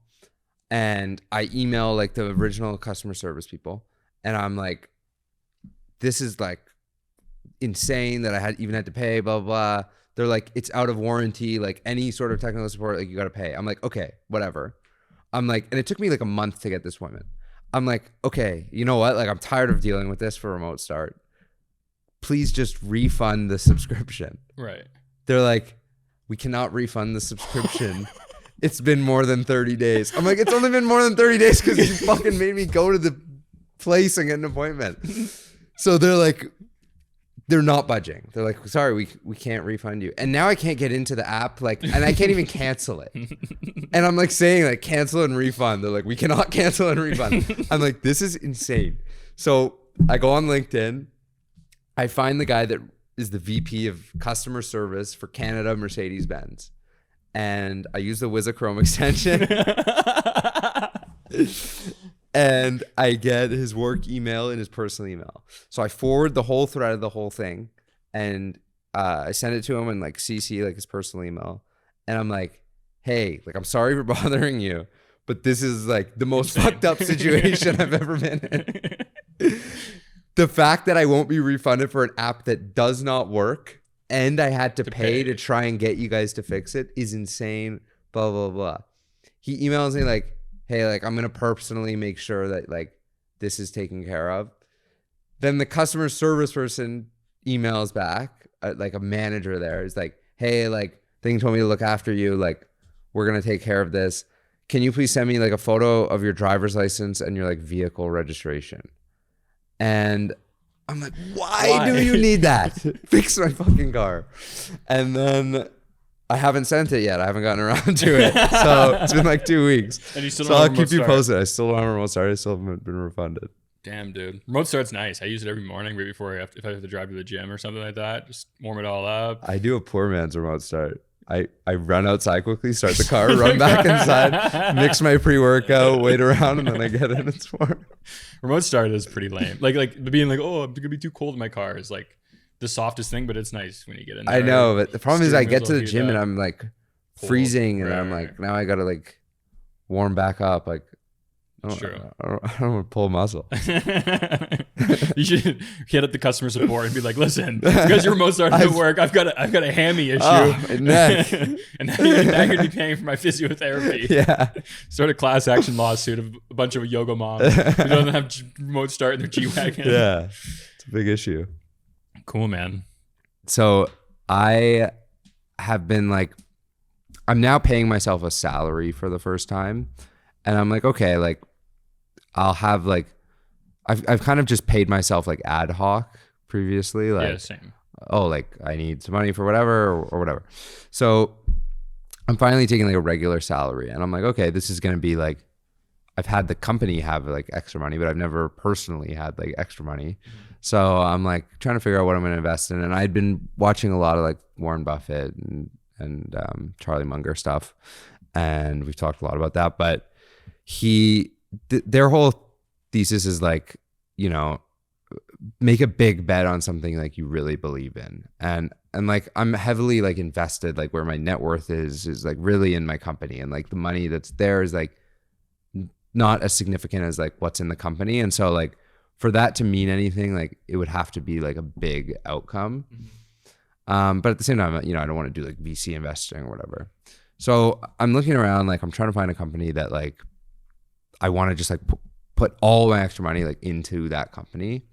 Speaker 2: and I email like the original customer service people. And I'm like, this is like insane that I even had to pay, blah, blah, blah. They're like, it's out of warranty. Like, any sort of technical support, like, you got to pay. I'm like, okay, whatever. I'm like, and it took me like a month to get this appointment. I'm like, okay, you know what? Like, I'm tired of dealing with this for remote start. Please just refund the subscription.
Speaker 1: Right.
Speaker 2: They're like, we cannot refund the subscription. It's been more than 30 days. I'm like, it's only been more than 30 days because you fucking made me go to the place and get an appointment. So they're like, they're not budging. They're like, sorry, we can't refund you. And now I can't get into the app, like, and I can't even cancel it. And I'm like saying like cancel and refund. They're like, we cannot cancel and refund. I'm like, this is insane. So I go on LinkedIn. I find the guy that is the VP of customer service for Canada Mercedes-Benz. And I use the Wizzachrome extension. And I get his work email and his personal email. So I forward the whole thread of the whole thing, and I send it to him in like CC, like his personal email. And I'm like, hey, like, I'm sorry for bothering you, but this is like the most fucked up situation I've ever been in. The fact that I won't be refunded for an app that does not work, and I had to pay to try and get you guys to fix it, is insane, blah, blah, blah. He emails me like, hey, like, I'm going to personally make sure that like this is taken care of. Then the customer service person emails back, like a manager there is like, hey, like, thing told me to look after you. Like, we're going to take care of this. Can you please send me like a photo of your driver's license and your like vehicle registration? And I'm like, why do you need that? Fix my fucking car. And then I haven't sent it yet. I haven't gotten around to it. So it's been like 2 weeks.
Speaker 1: And you still
Speaker 2: so
Speaker 1: don't
Speaker 2: I'll
Speaker 1: have
Speaker 2: keep you
Speaker 1: remote
Speaker 2: posted. I still don't have a remote start. I still haven't been refunded.
Speaker 1: Damn, dude. Remote start's nice. I use it every morning right before if I have to drive to the gym or something like that. Just warm it all up.
Speaker 2: I do a poor man's remote start. I run outside quickly, start the car, run back inside, mix my pre-workout, wait around, and then I get in. It's warm.
Speaker 1: Remote start is pretty lame. Like being like, oh, I'm gonna be too cold in my car is like the softest thing, but it's nice when you get in there.
Speaker 2: I know, but the problem is I get to the
Speaker 1: Steering
Speaker 2: gym and
Speaker 1: wheels
Speaker 2: I'm like
Speaker 1: Cold.
Speaker 2: freezing, and
Speaker 1: Right,
Speaker 2: I'm
Speaker 1: right.
Speaker 2: like, now I gotta like warm back up. Like,
Speaker 1: It's true.
Speaker 2: I don't want to pull a muscle.
Speaker 1: You should hit up the customer support and be like, listen, because your remote start doesn't work, I've got a hammy issue.
Speaker 2: My neck.
Speaker 1: And now you're going to be paying for my physiotherapy.
Speaker 2: Yeah.
Speaker 1: Start a class action lawsuit of a bunch of yoga moms who don't have remote start in their G-Wagon.
Speaker 2: Yeah. It's a big issue.
Speaker 1: Cool, man.
Speaker 2: So I have been like, I'm now paying myself a salary for the first time. And I'm like, okay, like I'll have like, I've kind of just paid myself like ad hoc previously. Like,
Speaker 1: Yeah, same.
Speaker 2: oh, like I need some money for whatever or whatever. So I'm finally taking like a regular salary, and I'm like, okay, this is going to be like, I've had the company have like extra money, but I've never personally had like extra money. So I'm like trying to figure out what I'm going to invest in. And I'd been watching a lot of like Warren Buffett and Charlie Munger stuff. And we've talked a lot about that, but their whole thesis is like, you know, make a big bet on something like you really believe in. And like, I'm heavily like invested, like where my net worth is like really in my company, and like the money that's there is like not as significant as like what's in the company. And so like for that to mean anything, like it would have to be like a big outcome. But at the same time, you know, I don't want to do like VC investing or whatever. So I'm looking around, like I'm trying to find a company that like I want to just like put all my extra money like into that company.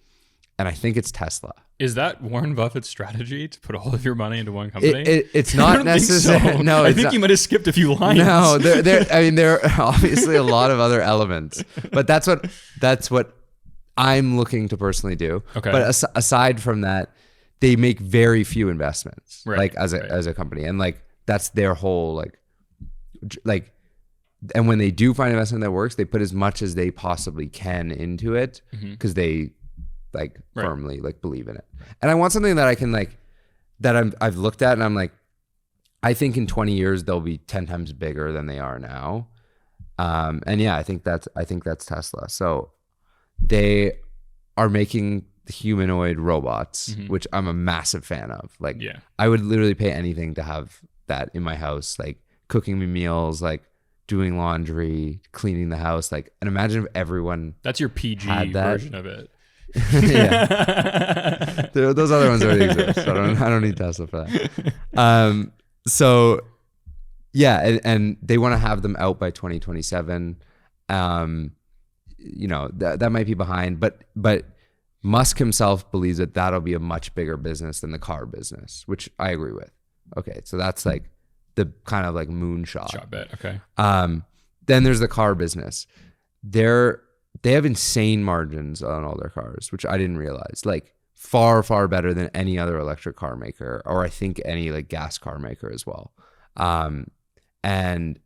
Speaker 2: And I think it's Tesla.
Speaker 1: Is that Warren Buffett's strategy to put all of your money into one company?
Speaker 2: It's not necessary.
Speaker 1: So.
Speaker 2: No,
Speaker 1: I think you might have skipped a few lines.
Speaker 2: No, there are obviously a lot of other elements, but that's what I'm looking to personally do.
Speaker 1: Okay.
Speaker 2: But aside from that, they make very few investments,
Speaker 1: Right,
Speaker 2: like as a company, and like that's their whole like. And when they do find investment that works, they put as much as they possibly can into it because they like firmly like believe in it. And I want something that I can like, that I've looked at and I'm like, I think in 20 years they'll be 10 times bigger than they are now. And yeah, I think that's Tesla. So they are making humanoid robots, which I'm a massive fan of. Like, I would literally pay anything to have that in my house, like cooking me meals, like doing laundry, cleaning the house. Like, and imagine if everyone
Speaker 1: that's your PG version of it.
Speaker 2: Yeah. Those other ones already exist. So I don't need Tesla for that. So yeah, and they want to have them out by 2027. You know, that might be behind, but Musk himself believes that that'll be a much bigger business than the car business, which I agree with. Okay, so that's like the kind of like moonshot.
Speaker 1: Shot bet. Okay.
Speaker 2: Then there's the car business. They have insane margins on all their cars, which I didn't realize. Like far, far better than any other electric car maker, or I think any like gas car maker as well. And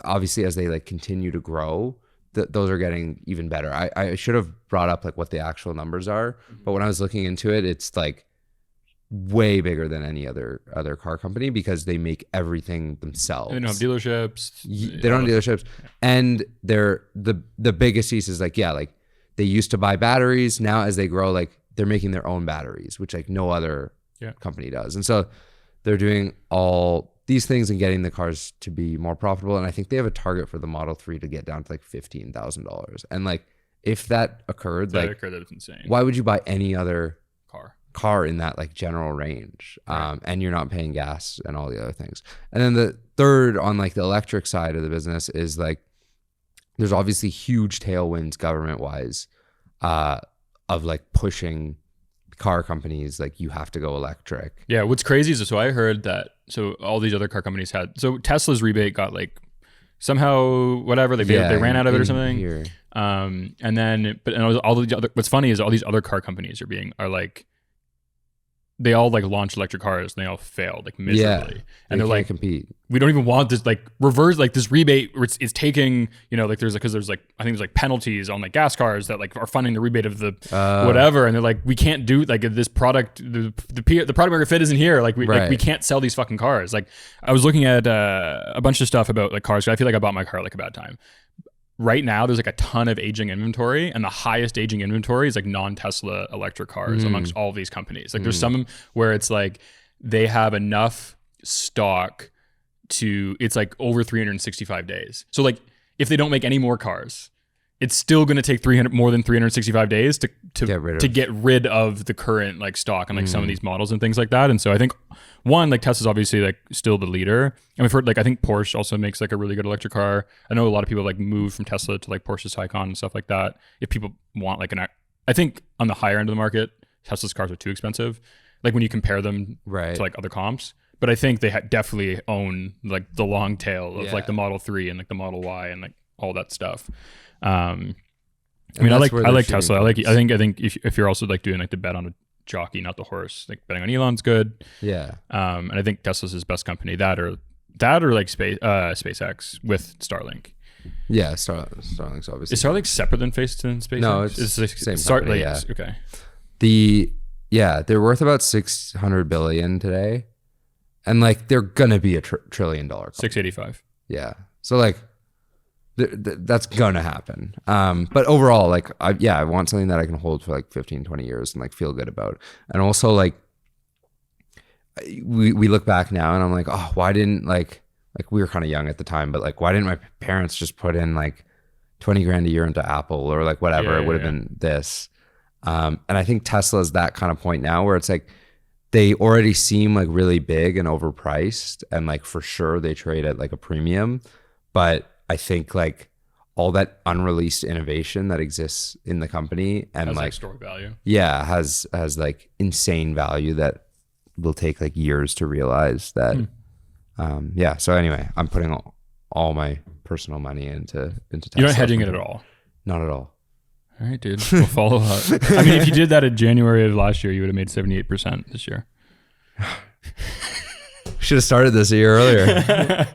Speaker 2: obviously as they like continue to grow, those are getting even better. I should have brought up like what the actual numbers are, but when I was looking into it, it's like way bigger than any other car company because they make everything themselves.
Speaker 1: They don't have dealerships.
Speaker 2: They don't have dealerships. And they're the biggest piece is like, yeah, like they used to buy batteries. Now as they grow, like they're making their own batteries, which like no other company does. And so they're doing all these things and getting the cars to be more profitable. And I think they have a target for the Model 3 to get down to like $15,000. And like, if that occurred, that's
Speaker 1: insane.
Speaker 2: Why would you buy any other
Speaker 1: car
Speaker 2: in that like general range? Right. And you're not paying gas and all the other things. And then the third on like the electric side of the business is like, there's obviously huge tailwinds government wise, of like pushing car companies like you have to go electric.
Speaker 1: Yeah, what's crazy is so I heard that all these other car companies had Tesla's rebate got like somehow whatever they ran out of it or something.
Speaker 2: Here.
Speaker 1: And then all the other, what's funny is all these other car companies are like they all like launched electric cars and they all failed like miserably. And they're like
Speaker 2: compete.
Speaker 1: We don't even want this like reverse like this rebate where it's taking, you know, like because there's like I think there's like penalties on like gas cars that like are funding the rebate of the whatever, and they're like we can't do like this product the product market fit isn't here, like we can't sell these fucking cars. Like I was looking at a bunch of stuff about like cars. I feel like I bought my car like a bad time. Right now, there's like a ton of aging inventory, and the highest aging inventory is like non-Tesla electric cars amongst all of these companies. Like there's some where it's like they have enough stock it's like over 365 days. So like if they don't make any more cars, it's still going to take more than 365 days to get rid of the current like stock and like some of these models and things like that. And so I think one, like Tesla's obviously like still the leader. And we've heard like I think Porsche also makes like a really good electric car. I know a lot of people like move from Tesla to like Porsche's Taycan and stuff like that. If people want like I think on the higher end of the market, Tesla's cars are too expensive. Like when you compare them to like other comps. But I think they definitely own like the long tail of like the Model 3 and like the Model Y and like all that stuff. I mean, I like Tesla. I think if you're also like doing like the bet on a jockey, not the horse, like betting on Elon's good.
Speaker 2: Yeah.
Speaker 1: And I think Tesla's his best company. That or like SpaceX with Starlink.
Speaker 2: Yeah, Starlink's obviously.
Speaker 1: Is Starlink separate than SpaceX?
Speaker 2: No, it's like
Speaker 1: same
Speaker 2: company,
Speaker 1: okay.
Speaker 2: They're worth about $600 billion today, and like they're gonna be a $1 trillion company.
Speaker 1: 685.
Speaker 2: Yeah. So like. That's gonna happen. But overall, like I want something that I can hold for like 15, 20 years and like feel good about. And also like we look back now and I'm like, oh, why didn't like we were kind of young at the time, but like why didn't my parents just put in like 20 grand a year into Apple or like whatever? It would have been this. And I think Tesla's that kind of point now where it's like they already seem like really big and overpriced, and like for sure they trade at like a premium, but I think like all that unreleased innovation that exists in the company and has like
Speaker 1: store value.
Speaker 2: Yeah, has like insane value that will take like years to realize that. So anyway, I'm putting all my personal money into Tesla.
Speaker 1: You're not hedging it at all.
Speaker 2: Not at all.
Speaker 1: All right, dude. We'll follow up. I mean, if you did that in January of last year, you would have made 78% this year.
Speaker 2: Should have started this a year earlier.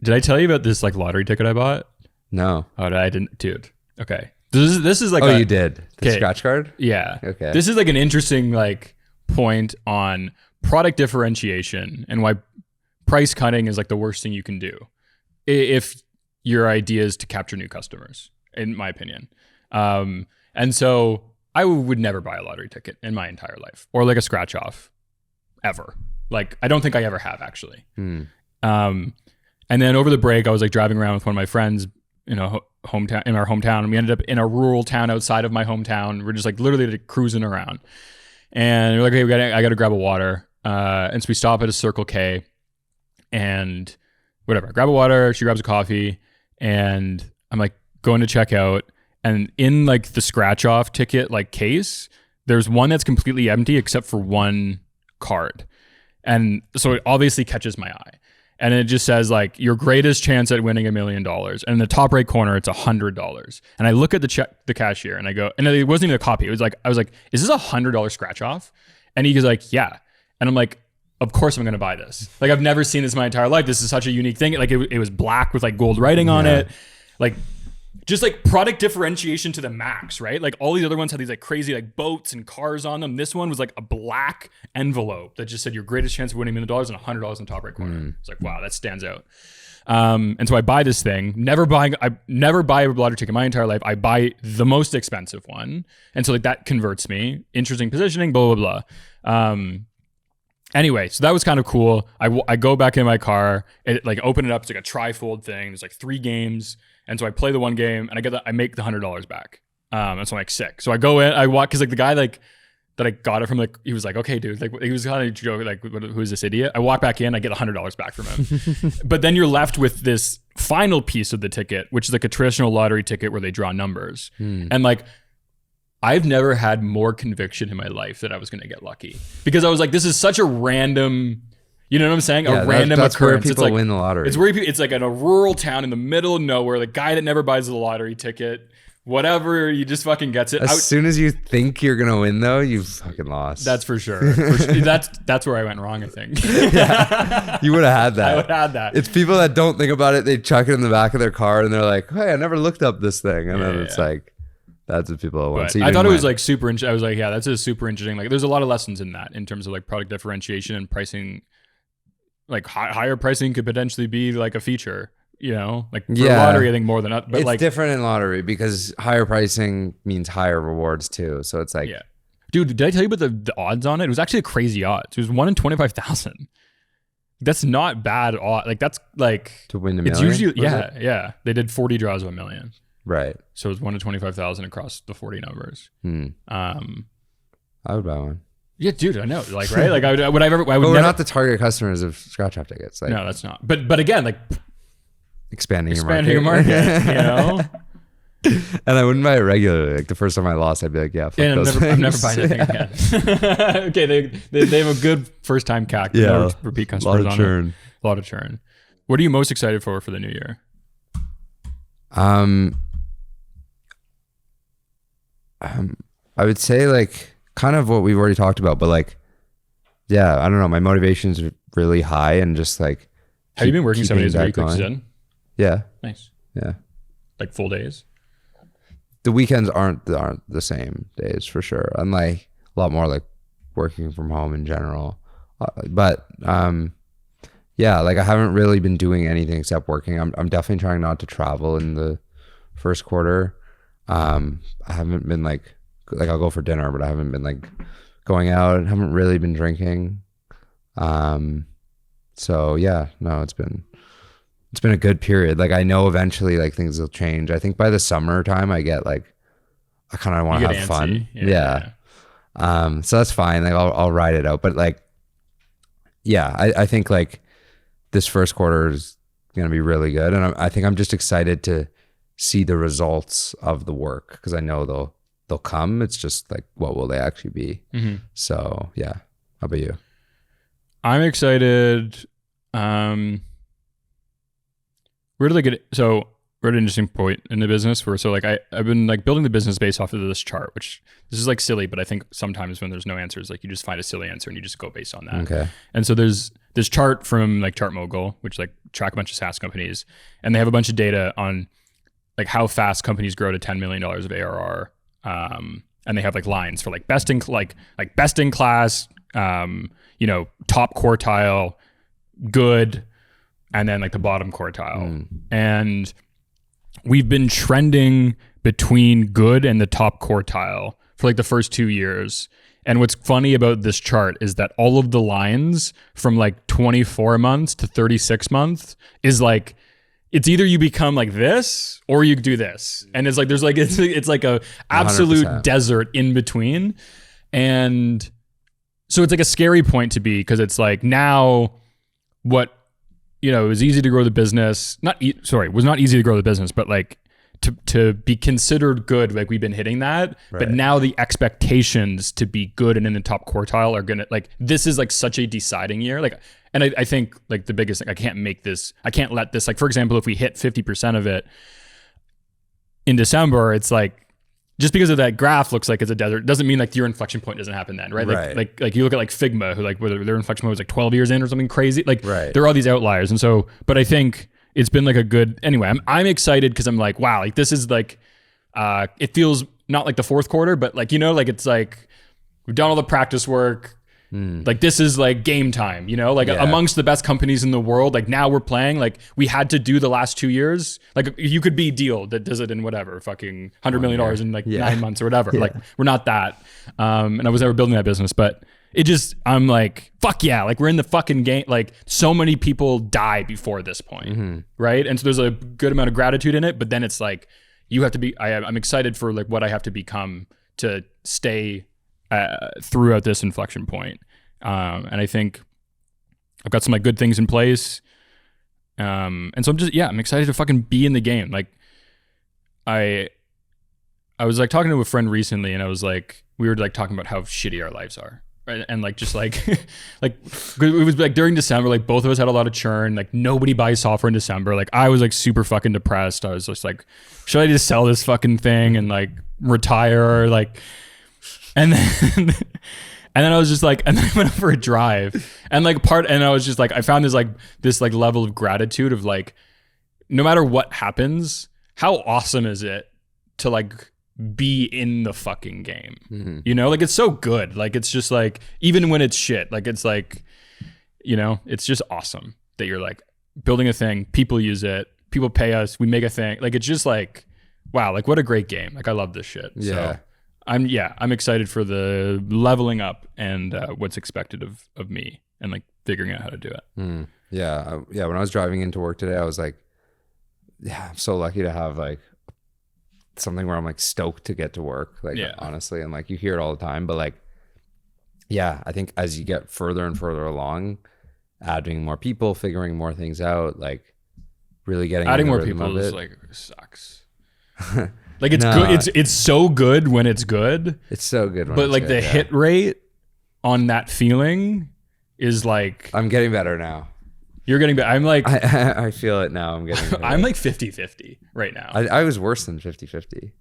Speaker 1: Did I tell you about this like lottery ticket I bought?
Speaker 2: No.
Speaker 1: Oh, I didn't, dude. Okay. This is like
Speaker 2: you did the scratch card?
Speaker 1: Yeah.
Speaker 2: Okay.
Speaker 1: This is like an interesting like point on product differentiation and why price cutting is like the worst thing you can do if your idea is to capture new customers, in my opinion. And so I would never buy a lottery ticket in my entire life or like a scratch off ever. Like I don't think I ever have actually. And then over the break, I was like driving around with one of my friends in our hometown, and we ended up in a rural town outside of my hometown. We're just like literally like cruising around, and we're like, hey, I got to grab a water. And so we stop at a Circle K, and whatever, I grab a water. She grabs a coffee, and I'm like going to check out. And in like the scratch off ticket like case, there's one that's completely empty except for one card, and so it obviously catches my eye. and it just says like your greatest chance at winning $1 million. And in the top right corner, it's $100. And I look at the cashier, and I go, and it wasn't even a copy. It was like, I was like, is this $100 scratch off? And he goes like, yeah. And I'm like, of course I'm going to buy this. Like, I've never seen this in my entire life. This is such a unique thing. Like it was black with like gold writing on it. Like, just like product differentiation to the max, right? Like all these other ones had these like crazy like boats and cars on them. This one was like a black envelope that just said your greatest chance of winning $1 million and $100 in the top right corner. It's like, wow, that stands out. And so I buy this thing, I never buy a lottery ticket my entire life. I buy the most expensive one. And so like that converts me. Interesting positioning, blah, blah, blah. Anyway, so that was kind of cool. I go back in my car, like open it up. It's like a trifold thing. There's like 3 games. And so I play the one game and I make the $100 back. And so I'm like sick. So I go in, I walk, cause like the guy like that I got it from, like, he was like, okay, dude, like he was kind of joking, like, who is this idiot? I walk back in, I get $100 back from him. But then you're left with this final piece of the ticket, which is like a traditional lottery ticket where they draw numbers. And like, I've never had more conviction in my life that I was going to get lucky, because I was like, this is such a random, you know what I'm saying?
Speaker 2: Yeah,
Speaker 1: a random
Speaker 2: that's
Speaker 1: occurrence.
Speaker 2: where people
Speaker 1: it's like,
Speaker 2: win the lottery.
Speaker 1: It's like in a rural town in the middle of nowhere. The guy that never buys the lottery ticket, whatever, he just fucking gets it.
Speaker 2: As soon as you think you're gonna win, though, you've fucking lost.
Speaker 1: That's for sure. That's where I went wrong, I think.
Speaker 2: Yeah, you would have had that.
Speaker 1: I would have had that.
Speaker 2: It's people that don't think about it. They chuck it in the back of their car and they're like, hey, I never looked up this thing. And then it's like, that's what people want. So
Speaker 1: I thought it was like super interesting. I was like, yeah, that's a super interesting. Like, there's a lot of lessons in that in terms of like product differentiation and pricing. Like higher pricing could potentially be like a feature, you know, like for lottery, I think more than that. But
Speaker 2: it's
Speaker 1: like
Speaker 2: different in lottery because higher pricing means higher rewards too. So it's like,
Speaker 1: dude, did I tell you about the odds on it? It was actually a crazy odds. It was 1 in 25,000. That's not bad odd. Like that's like
Speaker 2: to win $1 million.
Speaker 1: It's usually yeah. They did 40 draws of $1 million.
Speaker 2: Right.
Speaker 1: So it was 1 in 25,000 across the 40 numbers.
Speaker 2: I would buy one.
Speaker 1: Yeah, dude, I know. Like, right? Like, I would
Speaker 2: but
Speaker 1: never.
Speaker 2: We're not the target customers of scratch off tickets. Like,
Speaker 1: no, that's not. But again, like
Speaker 2: expanding your
Speaker 1: market, you know.
Speaker 2: And I wouldn't buy it regularly. Like the first time I lost, I'd be like, yeah, fuck those
Speaker 1: I'm never buying anything again. Okay, they have a good first time CAC.
Speaker 2: Yeah,
Speaker 1: no repeat customers.
Speaker 2: A
Speaker 1: lot of churn. What are you most excited for the new year?
Speaker 2: I would say like kind of what we've already talked about, but like, yeah, I don't know. My motivation's really high and just like.
Speaker 1: Have you been working 7 days a week? Like you said?
Speaker 2: Yeah.
Speaker 1: Nice.
Speaker 2: Yeah.
Speaker 1: Like full days?
Speaker 2: The weekends aren't the same days for sure. I'm like a lot more like working from home in general. But yeah, like I haven't really been doing anything except working. I'm definitely trying not to travel in the first quarter. I haven't been like I'll go for dinner, but I haven't been like going out. I haven't really been drinking. So yeah, no, it's been a good period. Like I know eventually like things will change. I think by the summertime I get like, I kind of want to have fun. Yeah. So that's fine. Like I'll ride it out. But like, yeah, I think like this first quarter is going to be really good. And I think I'm just excited to see the results of the work because I know they'll come. It's just like, what will they actually be? Mm-hmm. So yeah. How about you?
Speaker 1: I'm excited. Where did I get? So we're at an interesting point in the business where, so like I've been like building the business based off of this chart, which this is like silly, but I think sometimes when there's no answers, like you just find a silly answer and you just go based on that. Okay. And so there's this chart from like Chart Mogul, which like track a bunch of SaaS companies, and they have a bunch of data on like how fast companies grow to $10 million of ARR. And they have like lines for like best in class, you know, top quartile, good, and then like the bottom quartile. And we've been trending between good and the top quartile for like the first 2 years. And what's funny about this chart is that all of the lines from like 24 months to 36 months is like, it's either you become like this or you do this. And it's like, there's like, it's like a absolute
Speaker 2: 100%.
Speaker 1: desert in between. And so it's like a scary point to be, because it's like now what, you know, it was easy to grow the business. Was not easy to grow the business, but like to be considered good, like we've been hitting that. Right. But now the expectations to be good and in the top quartile are gonna, like, this is like such a deciding year. Like And I think like the biggest thing, I can't let this, like, for example, if we hit 50% of it in December, it's like, just because of that graph looks like it's a desert doesn't mean like your inflection point doesn't happen then, right? Like you look at like Figma, who like whether their inflection point was like 12 years in or something crazy. Like there are all these outliers. And so, but I think it's been like a good, anyway, I'm excited because I'm like, wow, like this is like, it feels not like the fourth quarter, but like, you know, like it's like we've done all the practice work. Like this is like game time, you know, like amongst the best companies in the world. Like now we're playing, like we had to do the last 2 years. Like you could be Deal that does it in whatever, fucking $100 million in like 9 months or whatever. Like we're not that. And I was never building that business, but it just, I'm like, fuck yeah. Like we're in the fucking game. Like so many people die before this point. Right. And so there's a good amount of gratitude in it, but then it's like, you have to be, I'm excited for like what I have to become to stay throughout this inflection point. And I think I've got some like good things in place. And so I'm excited to fucking be in the game. Like I was like talking to a friend recently and I was like, we were like talking about how shitty our lives are. Right. And like, just like, like it was like during December, like both of us had a lot of churn. Like nobody buys software in December. Like I was like super fucking depressed. I was just like, should I just sell this fucking thing and like retire? Like, and then I was just like, and then I went out for a drive and like and I was just like, I found this level of gratitude of like, no matter what happens, how awesome is it to like be in the fucking game? You know, like it's so good. Like, it's just like, even when it's shit, like it's like, you know, it's just awesome that you're like building a thing, people use it, people pay us, we make a thing. Like, it's just like, wow, like what a great game. Like I love this shit.
Speaker 2: Yeah.
Speaker 1: So I'm excited for the leveling up and what's expected of me and like figuring out how to do it.
Speaker 2: Yeah. When I was driving into work today, I was like, yeah, I'm so lucky to have like something where I'm like stoked to get to work. Like honestly, and like you hear it all the time, but like, yeah, I think as you get further and further along, adding more people, figuring more things out, like really getting
Speaker 1: adding more people is like sucks. Like it's good. It's so good when it's good.
Speaker 2: It's so good.
Speaker 1: But like the hit rate on that feeling is like,
Speaker 2: I'm getting better now.
Speaker 1: You're getting better. I'm like,
Speaker 2: I feel it now. I'm getting better.
Speaker 1: I'm like 50-50 right now.
Speaker 2: I was worse than 50-50.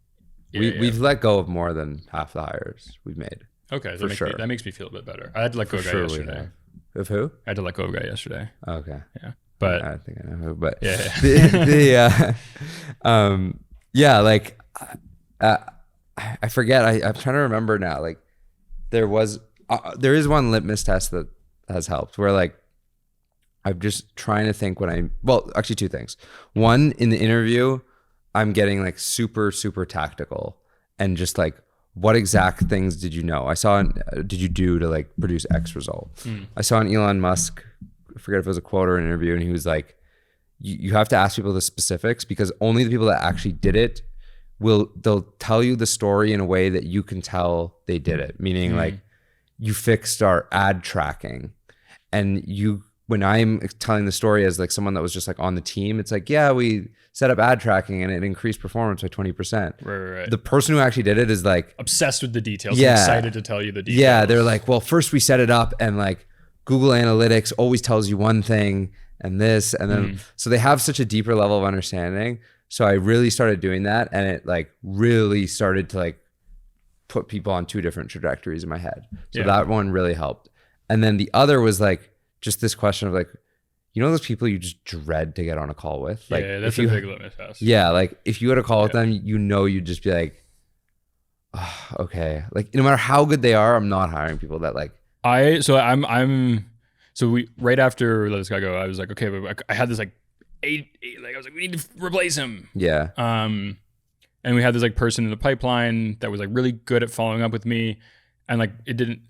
Speaker 2: We've let go of more than half the hires we've made.
Speaker 1: Okay. That makes me feel a bit better. I had to let go of a guy yesterday.
Speaker 2: Of who?
Speaker 1: I had to let go of a guy yesterday.
Speaker 2: Okay.
Speaker 1: Yeah. But
Speaker 2: I think I know who, but
Speaker 1: yeah.
Speaker 2: Yeah, like I forget. I'm trying to remember now. Like there is one litmus test that has helped where like I'm just trying to think actually two things. One, in the interview, I'm getting like super, super tactical and just like, what exact things did you know? Did you do to like produce X result? I saw an Elon Musk, I forget if it was a quote or an interview, and he was like, you have to ask people the specifics because only the people that actually did it they'll tell you the story in a way that you can tell they did it. Meaning like you fixed our ad tracking, and when I'm telling the story as like someone that was just like on the team, it's like, yeah, we set up ad tracking and it increased performance by 20%.
Speaker 1: Right.
Speaker 2: The person who actually did it is like
Speaker 1: obsessed with the details. Yeah. Excited to tell you the details.
Speaker 2: Yeah. They're like, well, first we set it up and like Google Analytics always tells you one thing and this, and then, so they have such a deeper level of understanding. So I really started doing that, and it like really started to like put people on two different trajectories in my head. So that one really helped. And then the other was like, just this question of like, you know, those people you just dread to get on a call with? Like,
Speaker 1: that's a big litmus test.
Speaker 2: Yeah. Like if you had a call with them, you know, you'd just be like, oh, okay. Like no matter how good they are, I'm not hiring people that like,
Speaker 1: so we, right after let this guy go, I was like, okay, but I had this like eight, like I was like, we need to replace him.
Speaker 2: Yeah.
Speaker 1: And we had this like person in the pipeline that was like really good at following up with me. And like, it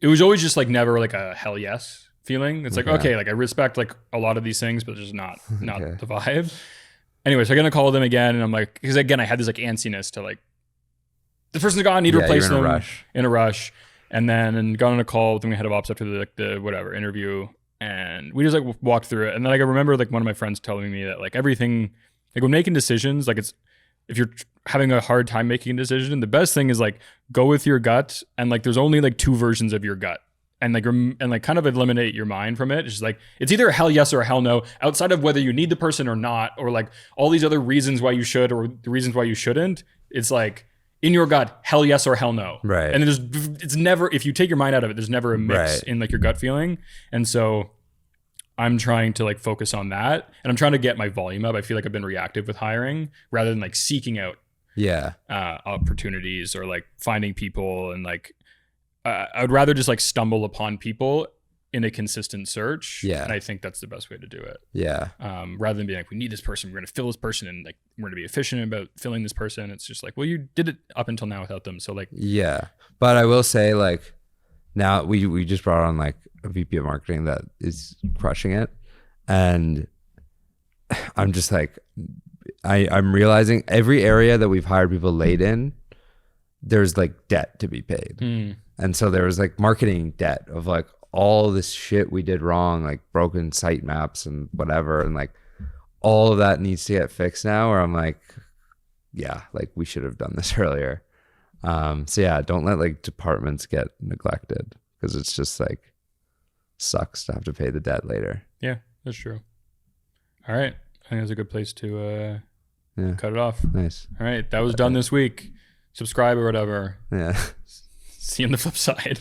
Speaker 1: was always just like never like a hell yes feeling. It's like, okay, like I respect like a lot of these things, but just not the vibe. Anyway, so I'm gonna call them again, and I'm like, because again, I had this like antsiness to like, the person's gone, I need to replace them in a rush. And then got on a call with the head of ops after the whatever interview, and we just like walked through it. And then like I remember like one of my friends telling me that like everything, like when making decisions, like if you're having a hard time making a decision, the best thing is like go with your gut, and like there's only like two versions of your gut, and like kind of eliminate your mind from it. It's just like, it's either a hell yes or a hell no, outside of whether you need the person or not, or like all these other reasons why you should or the reasons why you shouldn't. It's like in your gut, hell yes or hell no.
Speaker 2: Right.
Speaker 1: And it's never, if you take your mind out of it, there's never a mix in like your gut feeling. And so I'm trying to like focus on that, and I'm trying to get my volume up. I feel like I've been reactive with hiring rather than like seeking out opportunities or like finding people, and like I would rather just like stumble upon people in a consistent search.
Speaker 2: Yeah.
Speaker 1: And I think that's the best way to do it.
Speaker 2: Yeah.
Speaker 1: Rather than being like, we need this person, we're going to fill this person, and like we're going to be efficient about filling this person. It's just like, well, you did it up until now without them. So like,
Speaker 2: yeah. But I will say, like, now we just brought on like a VP of marketing that is crushing it. And I'm just like, I'm realizing every area that we've hired people late in, there's like debt to be paid. And so there was like marketing debt of like all this shit we did wrong, like broken site maps and whatever. And like all of that needs to get fixed now, where I'm like, yeah, like we should have done this earlier. So yeah, don't let like departments get neglected, because it's just like sucks to have to pay the debt later.
Speaker 1: Yeah, that's true. All right. I think that's a good place to cut it off.
Speaker 2: Nice.
Speaker 1: All right. That was done this week. Subscribe or whatever.
Speaker 2: Yeah.
Speaker 1: See you on the flip side.